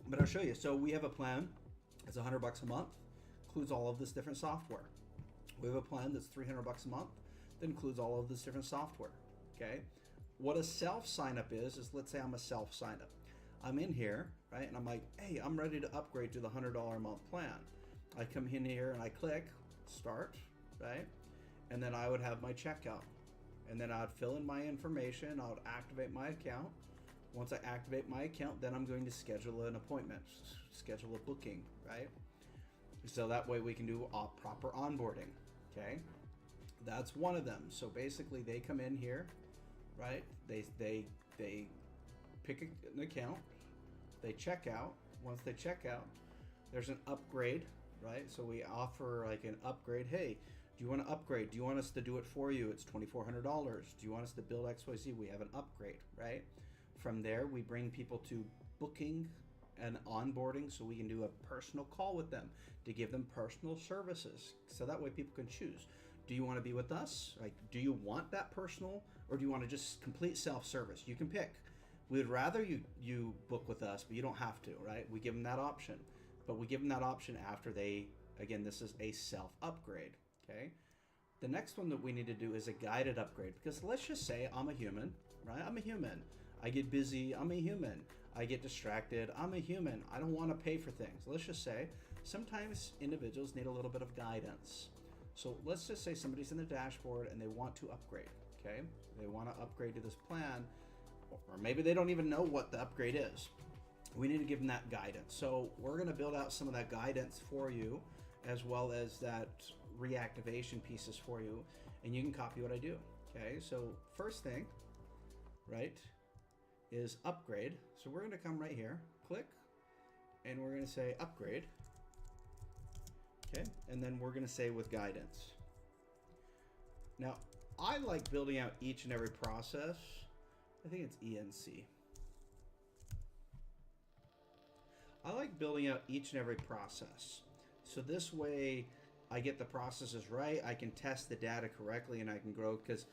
But I'll show you. So we have a plan. It's $100 a month. Includes all of this different software. We have a plan that's $300 a month that includes all of this different software, okay? What a self sign-up is let's say I'm a self sign-up. I'm in here, right? And I'm like, hey, I'm ready to upgrade to the $100 a month plan. I come in here and I click start, right? And then I would have my checkout. And then I'd fill in my information. I would activate my account. Once I activate my account, then I'm going to schedule an appointment, schedule a booking, right? So that way we can do proper onboarding, okay? That's one of them. So basically they come in here, right? They pick an account, they check out. Once they check out, there's an upgrade, right? So we offer like an upgrade. Hey, do you want to upgrade? Do you want us to do it for you? It's $2,400. Do you want us to build XYZ? We have an upgrade, right? From there, we bring people to booking and onboarding so we can do a personal call with them to give them personal services. So that way people can choose. Do you want to be with us? Like, do you want that personal or do you want to just complete self-service? You can pick. We would rather you book with us, but you don't have to, right? We give them that option. But we give them that option after they, again, this is a self-upgrade, okay? The next one that we need to do is a guided upgrade because let's just say I'm a human, right? I'm a human. I get busy, I'm a human. I get distracted, I'm a human. I don't want to pay for things. Let's just say sometimes individuals need a little bit of guidance. So let's just say somebody's in the dashboard and they want to upgrade, okay? They want to upgrade to this plan, or maybe they don't even know what the upgrade is. We need to give them that guidance. So we're going to build out some of that guidance for you, as well as that reactivation pieces for you, and you can copy what I do, okay? So first thing, right, is upgrade. So we're going to come right here, click, and we're going to say upgrade, okay? And then we're going to say with guidance. Now, I like building out each and every process. I think it's ENC. I like building out each and every process. So this way I get the processes right, I can test the data correctly, and I can grow, because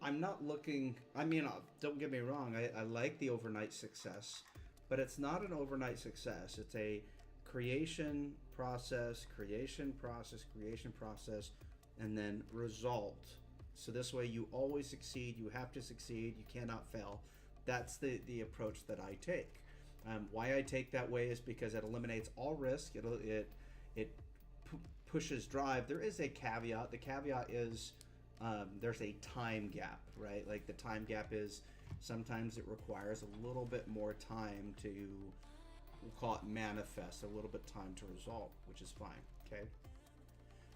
I'm not looking, I mean, don't get me wrong, I like the overnight success, but it's not an overnight success. It's a creation process, creation process, creation process, and then result. So this way you always succeed, you have to succeed, you cannot fail. That's the approach that I take. Why I take that way is because it eliminates all risk. It pushes drive. There is a caveat. The caveat is there's a time gap, right? Like the time gap is sometimes it requires a little bit more time to, we'll call it manifest, a little bit time to resolve, which is fine, okay?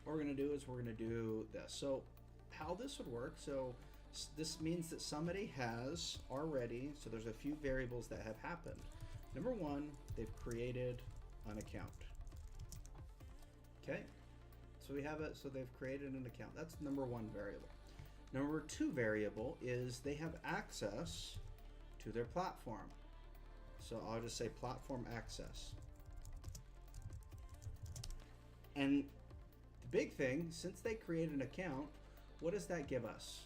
What we're gonna do is we're gonna do this. So how this would work, so this means that somebody has already, so there's a few variables that have happened. Number one, they've created an account. Okay, so we have it, so they've created an account. That's number one variable. Number two variable is they have access to their platform. So I'll just say platform access. And the big thing, since they created an account, what does that give us?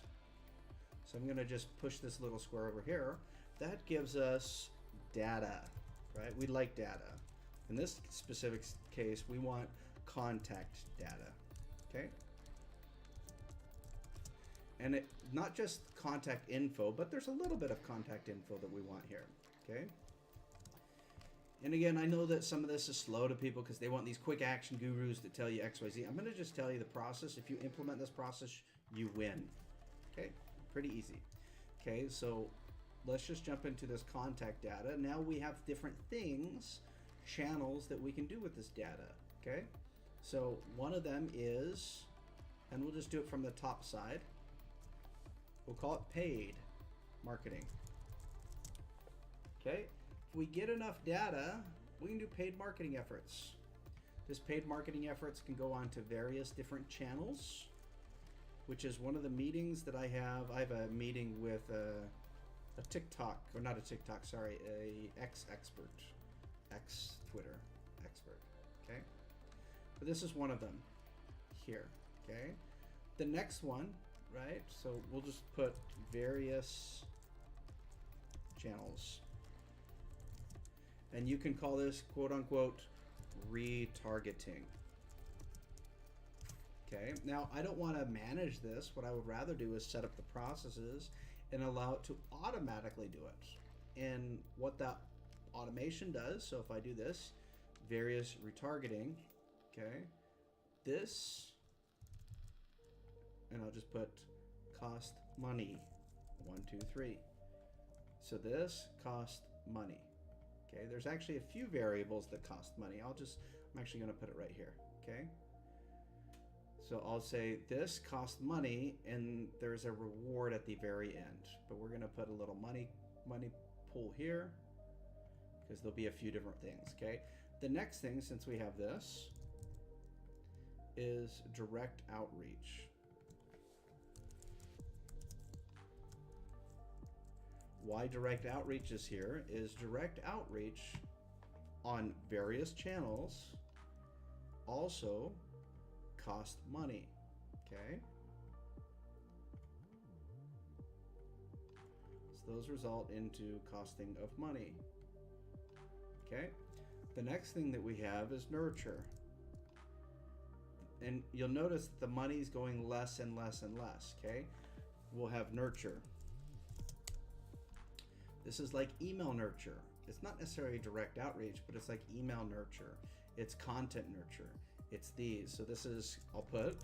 So I'm gonna just push this little square over here. That gives us data, right? We like data. In this specific case, we want contact data, okay? And it not just contact info, but there's a little bit of contact info that we want here, okay? And again, I know that some of this is slow to people because they want these quick action gurus that tell you X, Y, Z. I'm gonna just tell you the process. If you implement this process, you win, okay? Pretty easy. Okay, so let's just jump into this contact data. Now we have different things, channels that we can do with this data, okay? So one of them is, and we'll just do it from the top side, we'll call it paid marketing. Okay, if we get enough data, we can do paid marketing efforts. This paid marketing efforts can go on to various different channels, which is one of the meetings that I have. I have a meeting with a TikTok, or not a TikTok, sorry, a X expert, X Twitter expert, okay? But this is one of them here, okay? The next one, right? So we'll just put various channels. And you can call this quote unquote retargeting. Okay, now I don't want to manage this. What I would rather do is set up the processes and allow it to automatically do it. And what that automation does, so if I do this, various retargeting, okay, this, and I'll just put cost money, 1, 2, 3. So this cost money. Okay, there's actually a few variables that cost money. I'm actually going to put it right here, okay? So I'll say this costs money, and there's a reward at the very end. But we're going to put a little money pool here, because there'll be a few different things, okay? The next thing, since we have this, is direct outreach. Why direct outreach is here is direct outreach on various channels also cost money, okay? So those result into costing of money, okay? The next thing that we have is nurture. And you'll notice that the money's going less and less and less, okay? We'll have nurture. This is like email nurture. It's not necessarily direct outreach, but it's like email nurture. It's content nurture. It's these. So this is, I'll put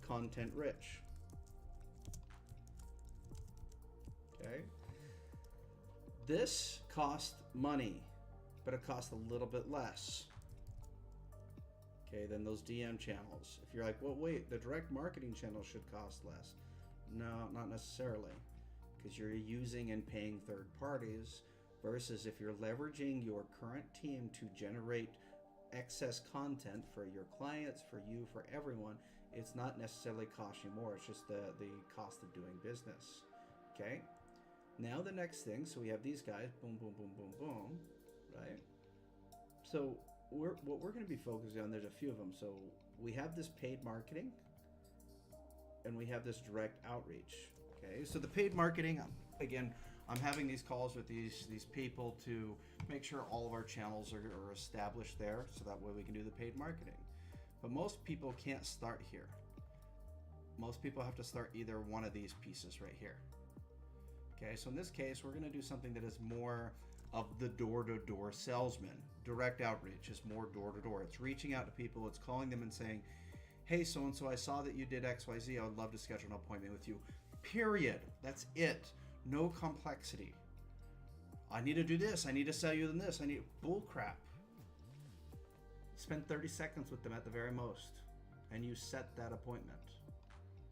content rich. Okay. This costs money, but it costs a little bit less. Okay, than those DM channels. If you're like, well, wait, the direct marketing channel should cost less. No, not necessarily, because you're using and paying third parties, versus if you're leveraging your current team to generate excess content for your clients, for you, for everyone, it's not necessarily cost you more. It's just the cost of doing business. Okay. Now the next thing, so we have these guys, boom, boom, boom, boom, boom, right? So what we're going to be focusing on, there's a few of them. So we have this paid marketing and we have this direct outreach. Okay, so the paid marketing, again, I'm having these calls with these people to make sure all of our channels are established there, so that way we can do the paid marketing. But most people can't start here. Most people have to start either one of these pieces right here. Okay, so in this case, we're going to do something that is more of the door-to-door salesman. Direct outreach is more door-to-door. It's reaching out to people, it's calling them and saying, hey, so-and-so, I saw that you did XYZ. I would love to schedule an appointment with you. Period. That's it. No complexity. I need to do this. I need to sell you this. I need bull crap. Spend 30 seconds with them at the very most, and you set that appointment.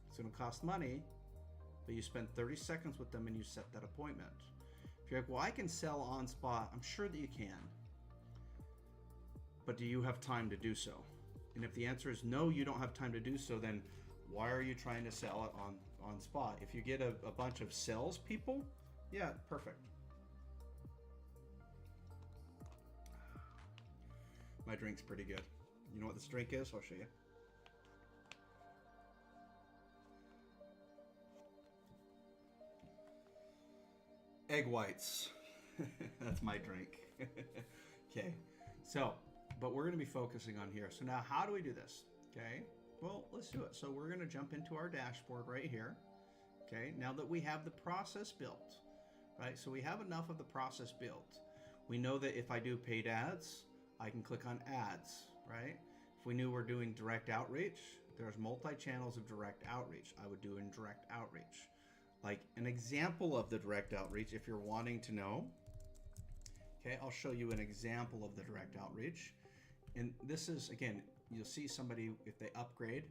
It's going to cost money, but you spend 30 seconds with them and you set that appointment. If you're like, well, I can sell on spot, I'm sure that you can. But do you have time to do so? And if the answer is no, you don't have time to do so, then why are you trying to sell it on spot? If you get a bunch of sales people, yeah, perfect. My drink's pretty good. You know what this drink is? I'll show you. Egg whites. That's my drink. Okay, so, but we're going to be focusing on here. So now how do we do this? Okay, well, let's do it. So we're going to jump into our dashboard right here. Okay, now that we have the process built, right? So we have enough of the process built. We know that if I do paid ads, I can click on ads, right? If we knew we're doing direct outreach, there's multi-channels of direct outreach. I would do in direct outreach. Like an example of the direct outreach, if you're wanting to know, okay, I'll show you an example of the direct outreach. And this is, again, you'll see somebody, if they upgrade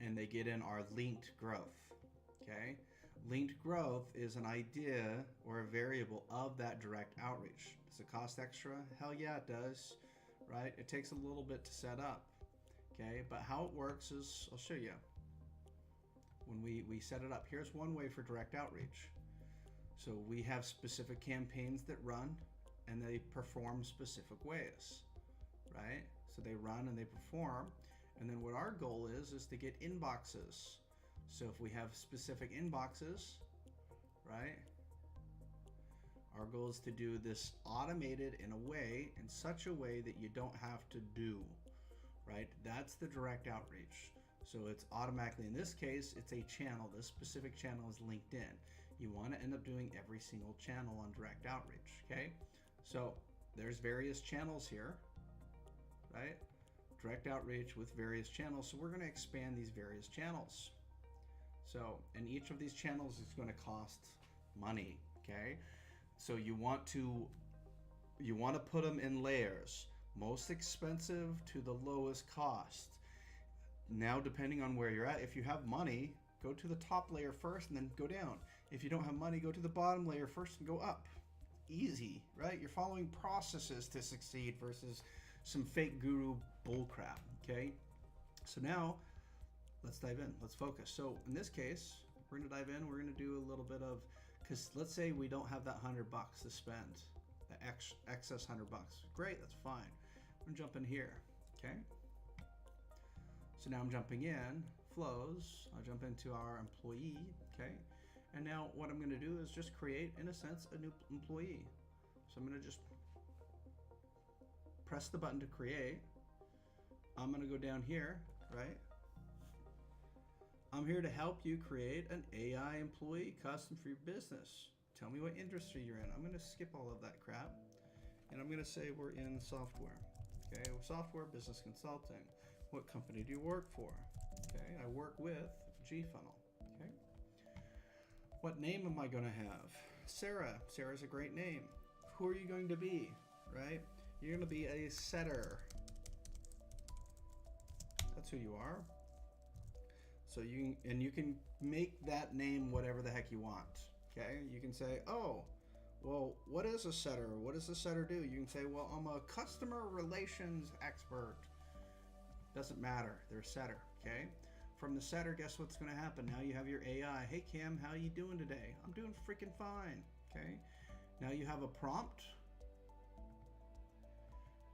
and they get in our linked growth, okay? Linked growth is an idea or a variable of that direct outreach. Does it cost extra? Hell yeah, it does, right? It takes a little bit to set up, okay? But how it works is, I'll show you. When we set it up, here's one way for direct outreach. So we have specific campaigns that run and they perform specific ways, right? So they run and they perform. And then what our goal is to get inboxes. So if we have specific inboxes, right? Our goal is to do this automated in a way, in such a way that you don't have to do, right? That's the direct outreach. So it's automatically, in this case, it's a channel. This specific channel is linked in. You want to end up doing every single channel on direct outreach, okay? So there's various channels here, right? Direct outreach with various channels. So we're going to expand these various channels. So, and each of these channels is going to cost money, okay? So you want to put them in layers, most expensive to the lowest cost. Now, depending on where you're at, if you have money, go to the top layer first and then go down. If you don't have money, go to the bottom layer first and go up. Easy, right? You're following processes to succeed versus some fake guru bullcrap, okay? So now, let's dive in. Let's focus. So in this case, we're going to dive in. We're going to do a little bit of, because let's say we don't have that $100 to spend, the excess $100. Great, that's fine. I'm going to jump in here, okay? So now I'm jumping in, flows, I'll jump into our employee, okay? And now what I'm gonna do is just create, in a sense, a new employee. So I'm gonna just press the button to create. I'm gonna go down here, right? I'm here to help you create an AI employee custom for your business. Tell me what industry you're in. I'm gonna skip all of that crap. And I'm gonna say we're in software, okay? Software business consulting. What company do you work for? Okay, I work with GFunnel. Okay. What name am I going to have? Sarah. Sarah's a great name. Who are you going to be? Right? You're going to be a setter. That's who you are. So you can make that name whatever the heck you want. Okay? You can say, oh, well, what is a setter? What does a setter do? You can say, well, I'm a customer relations expert. Doesn't matter, they're a setter, okay? From the setter, guess what's gonna happen? Now you have your AI. Hey Cam, how you doing today? I'm doing freaking fine, okay? Now you have a prompt.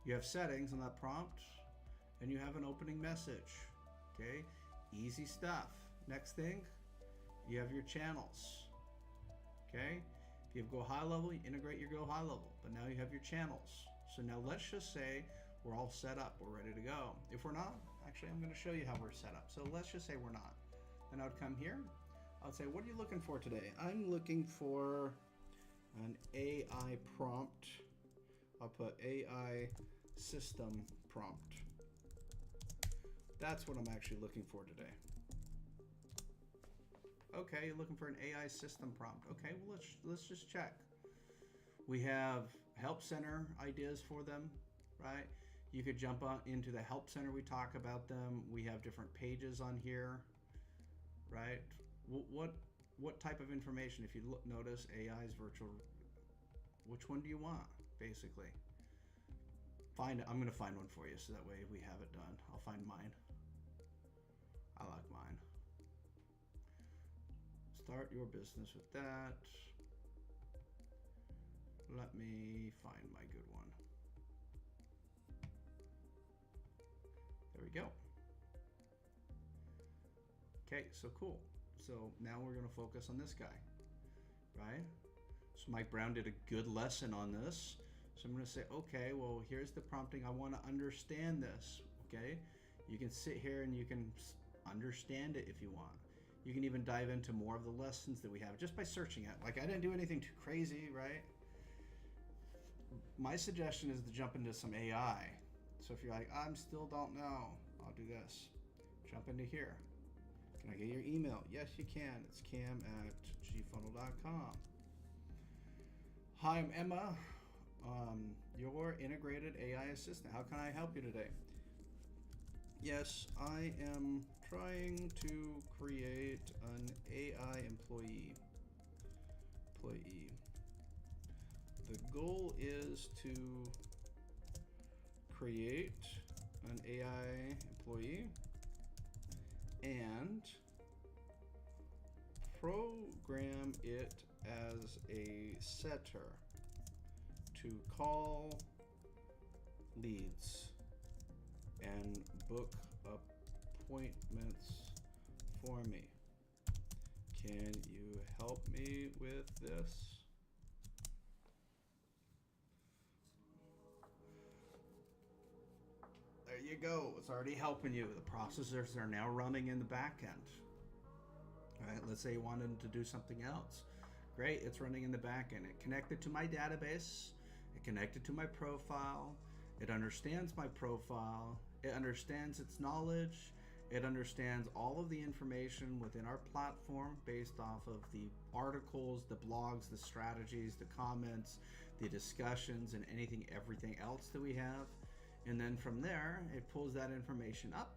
You have settings on that prompt, and you have an opening message. Okay, easy stuff. Next thing, you have your channels. Okay, if you have Go High Level, you integrate your Go High Level, but now you have your channels. So now let's just say we're all set up, we're ready to go. If we're not, actually I'm going to show you how we're set up. So let's just say we're not. Then I would come here, I would say, what are you looking for today? I'm looking for an AI prompt. I'll put AI system prompt. That's what I'm actually looking for today. Okay, you're looking for an AI system prompt. Okay, well let's just check. We have help center ideas for them, right? You could jump on into the help center, we talk about them. We have different pages on here, right? What type of information? If you notice, AI's virtual, which one do you want, basically? I'm gonna find one for you so that way we have it done. I'll find mine. I like mine. Start your business with that. Let me find my good one. There we go. Okay, so cool. So now we're going to focus on this guy, right? So Mike Brown did a good lesson on this. So I'm going to say, okay, well, here's the prompting. I want to understand this, okay? You can sit here and you can understand it if you want. You can even dive into more of the lessons that we have just by searching it. Like, I didn't do anything too crazy, right? My suggestion is to jump into some AI. So if you're like, I still don't know, I'll do this. Jump into here. Can I get your email? Yes, you can. It's cam@gfunnel.com. Hi, I'm Emma, your integrated AI assistant. How can I help you today? Yes, I am trying to create an AI employee. The goal is to create an AI employee and program it as a setter to call leads and book appointments for me. Can you help me with this? There you go. It's already helping you. The processors are now running in the back end. All right, let's say you wanted to do something else. Great, it's running in the back end. It connected to my database. It connected to my profile. It understands my profile. It understands its knowledge. It understands all of the information within our platform based off of the articles, the blogs, the strategies, the comments, the discussions, and everything else that we have. And then from there, it pulls that information up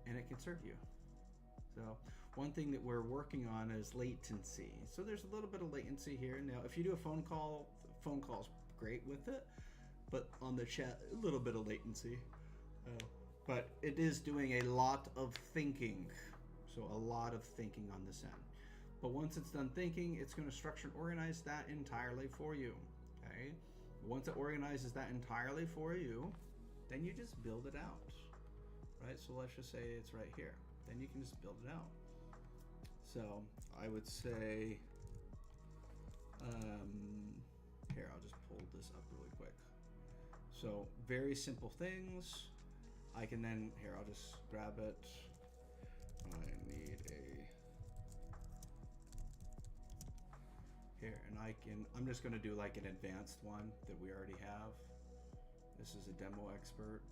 and it can serve you. So one thing that we're working on is latency. So there's a little bit of latency here. Now, if you do a phone call's great with it, but on the chat, a little bit of latency. But it is doing a lot of thinking. So a lot of thinking on this end. But once it's done thinking, it's going to structure and organize that entirely for you. Okay. Once it organizes that entirely for you, then you just build it out, right? So let's just say it's right here. Then you can just build it out. So I would say, here, I'll just pull this up really quick. So very simple things. I can then, here, I'll just grab it. I need here, and I'm just gonna do like an advanced one that we already have. This is a demo expert.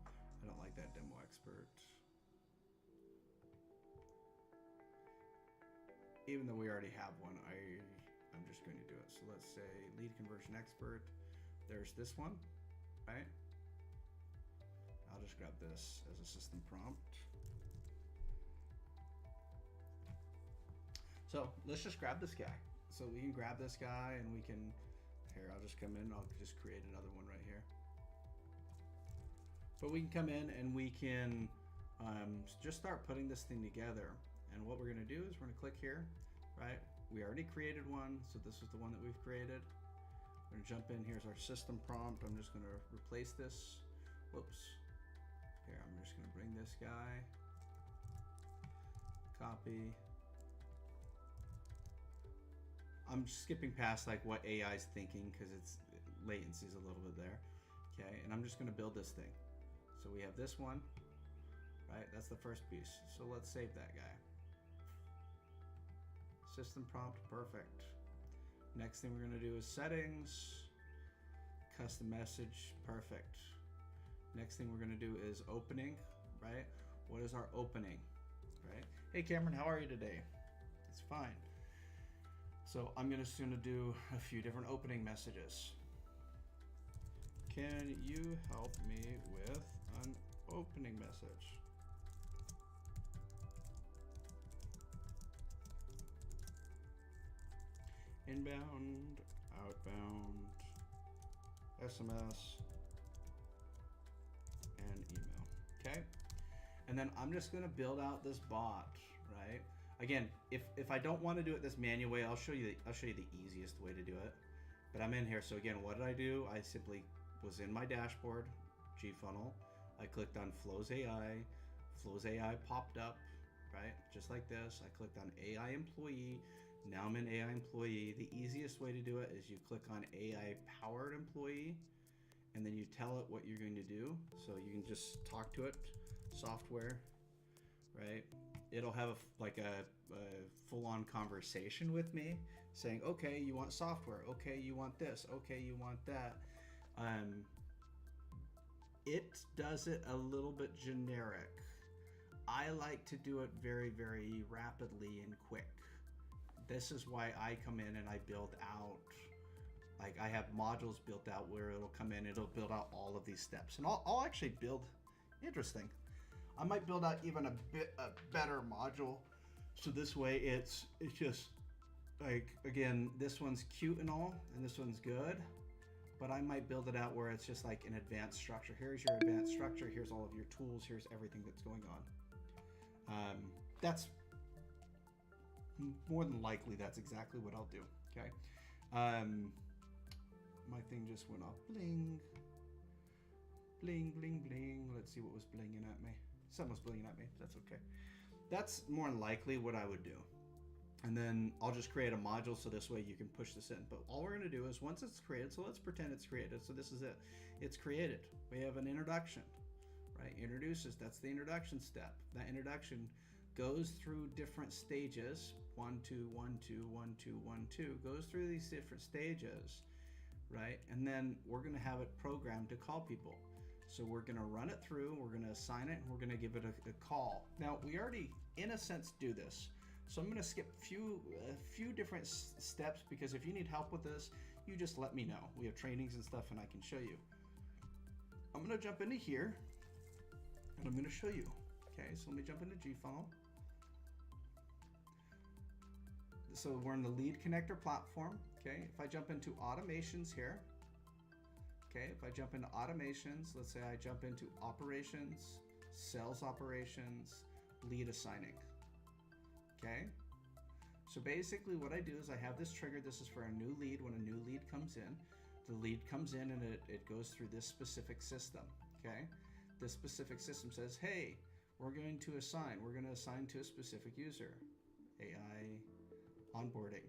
I don't like that demo expert. Even though we already have one, I'm just going to do it. So let's say lead conversion expert. There's this one, right? I'll just grab this as a system prompt. So let's just grab this guy. So we can grab this guy and we can, here, I'll just come in, I'll just create another one right here. But we can come in and we can just start putting this thing together. And what we're gonna do is we're gonna click here, right? We already created one, so this is the one that we've created. We're gonna jump in. Here's our system prompt. I'm just gonna replace this. Whoops. Here, I'm just gonna bring this guy. Copy. I'm skipping past like what AI is thinking because it's latency is a little bit there. Okay, and I'm just gonna build this thing. So we have this one, right? That's the first piece. So let's save that guy. System prompt, perfect. Next thing we're gonna do is settings, custom message, perfect. Next thing we're gonna do is opening, right? What is our opening, right? Hey Cameron, how are you today? It's fine. So I'm just gonna do a few different opening messages. Can you help me with an opening message? Inbound, outbound, SMS, and email. Okay, and then I'm just gonna build out this bot, right? Again, if I don't want to do it this manual way, I'll show you the easiest way to do it. But I'm in here, so again, what did I do? I simply was in my dashboard, GFunnel. I clicked on Flows AI. Flows AI popped up, right? Just like this. I clicked on AI employee. Now I'm in AI employee. The easiest way to do it is you click on AI powered employee, and then you tell it what you're going to do. So you can just talk to it, software, right? It'll have a full-on conversation with me saying, okay, you want software. Okay, you want this. Okay, you want that. It does it a little bit generic. I like to do it very, very rapidly and quick. This is why I come in and I build out, like I have modules built out where it'll come in, it'll build out all of these steps. And I'll actually build, interesting. I might build out even a better module. So this way it's just like, again, this one's cute and all, and this one's good, but I might build it out where it's just like an advanced structure. Here's your advanced structure. Here's all of your tools. Here's everything that's going on. That's more than likely, that's exactly what I'll do. Okay. My thing just went off. Bling, bling, bling, bling. Let's see what was blinging at me. Something was blinging at me. That's okay. That's more than likely what I would do. And then I'll just create a module so this way you can push this in. But all we're going to do is once it's created, so let's pretend it's created. So this is it. It's created. We have an introduction, right? Introduces, that's the introduction step. That introduction goes through different stages. 1, 2, 1, 2, 1, 2, 1, 2. Goes through these different stages, right? And then we're going to have it programmed to call people. So we're going to run it through, we're going to assign it, and we're going to give it a call. Now, we already, in a sense, do this. So I'm going to skip a few different steps, because if you need help with this, you just let me know. We have trainings and stuff, and I can show you. I'm going to jump into here, and I'm going to show you. Okay, so let me jump into GFunnel. So we're in the lead connector platform. Okay, if I jump into automations here, okay, if I jump into automations, let's say I jump into operations, sales operations, lead assigning. Okay, so basically what I do is I have this triggered. This is for a new lead. When a new lead comes in, the lead comes in and it goes through this specific system. Okay, this specific system says, hey, we're going to assign to a specific user, AI onboarding.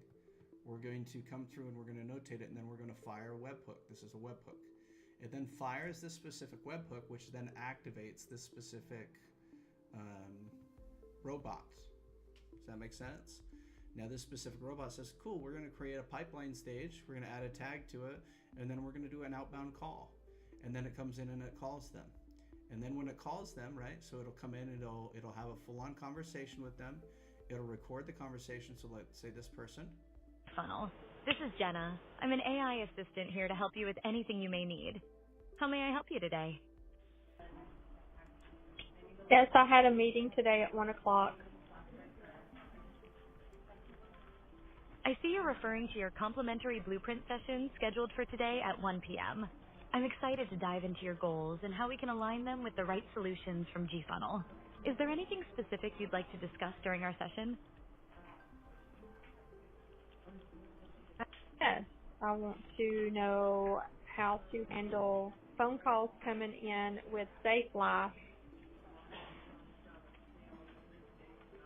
We're going to come through and we're going to notate it, and then we're going to fire a webhook. This is a webhook. It then fires this specific webhook, which then activates this specific robot. Does that make sense? Now this specific robot says, cool, we're going to create a pipeline stage. We're going to add a tag to it, and then we're going to do an outbound call. And then it comes in and it calls them. And then when it calls them, right, so it'll come in, it'll have a full-on conversation with them. It'll record the conversation. So let's say this person. Funnel. This is Jenna. I'm an AI assistant here to help you with anything you may need. How may I help you today? Yes, I had a meeting today at 1 o'clock. I see you're referring to your complimentary blueprint session scheduled for today at 1 p.m. I'm excited to dive into your goals and how we can align them with the right solutions from GFunnel. Is there anything specific you'd like to discuss during our session? Yes. I want to know how to handle phone calls coming in with Safe Life.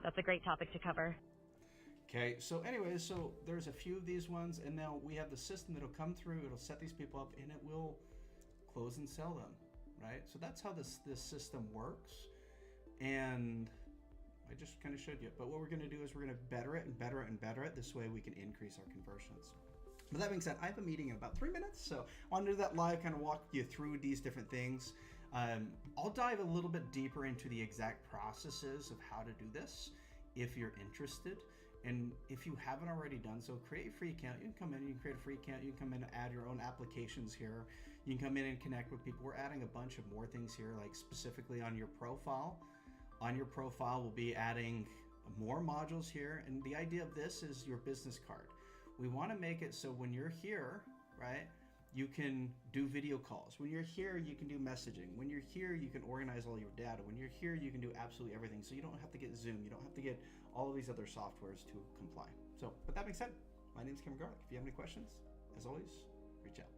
That's a great topic to cover. Okay, so anyways, so there's a few of these ones, and now we have the system that'll come through, it'll set these people up, and it will close and sell them, right? So that's how this system works, and I just kind of showed you. But what we're going to do is we're going to better it and better it and better it. This way we can increase our conversions. But that being said, I have a meeting in about 3 minutes, so I want to do that live, kind of walk you through these different things. I'll dive a little bit deeper into the exact processes of how to do this if you're interested. And if you haven't already done so, create a free account. You can come in, you can create a free account, you can come in and add your own applications here. You can come in and connect with people. We're adding a bunch of more things here, like specifically on your profile. On your profile, we'll be adding more modules here. And the idea of this is your business card. We want to make it so when you're here, right, you can do video calls. When you're here, you can do messaging. When you're here, you can organize all your data. When you're here, you can do absolutely everything. So you don't have to get Zoom. You don't have to get all of these other softwares to comply. So, with that being said, my name is Cameron Garlick. If you have any questions, as always, reach out.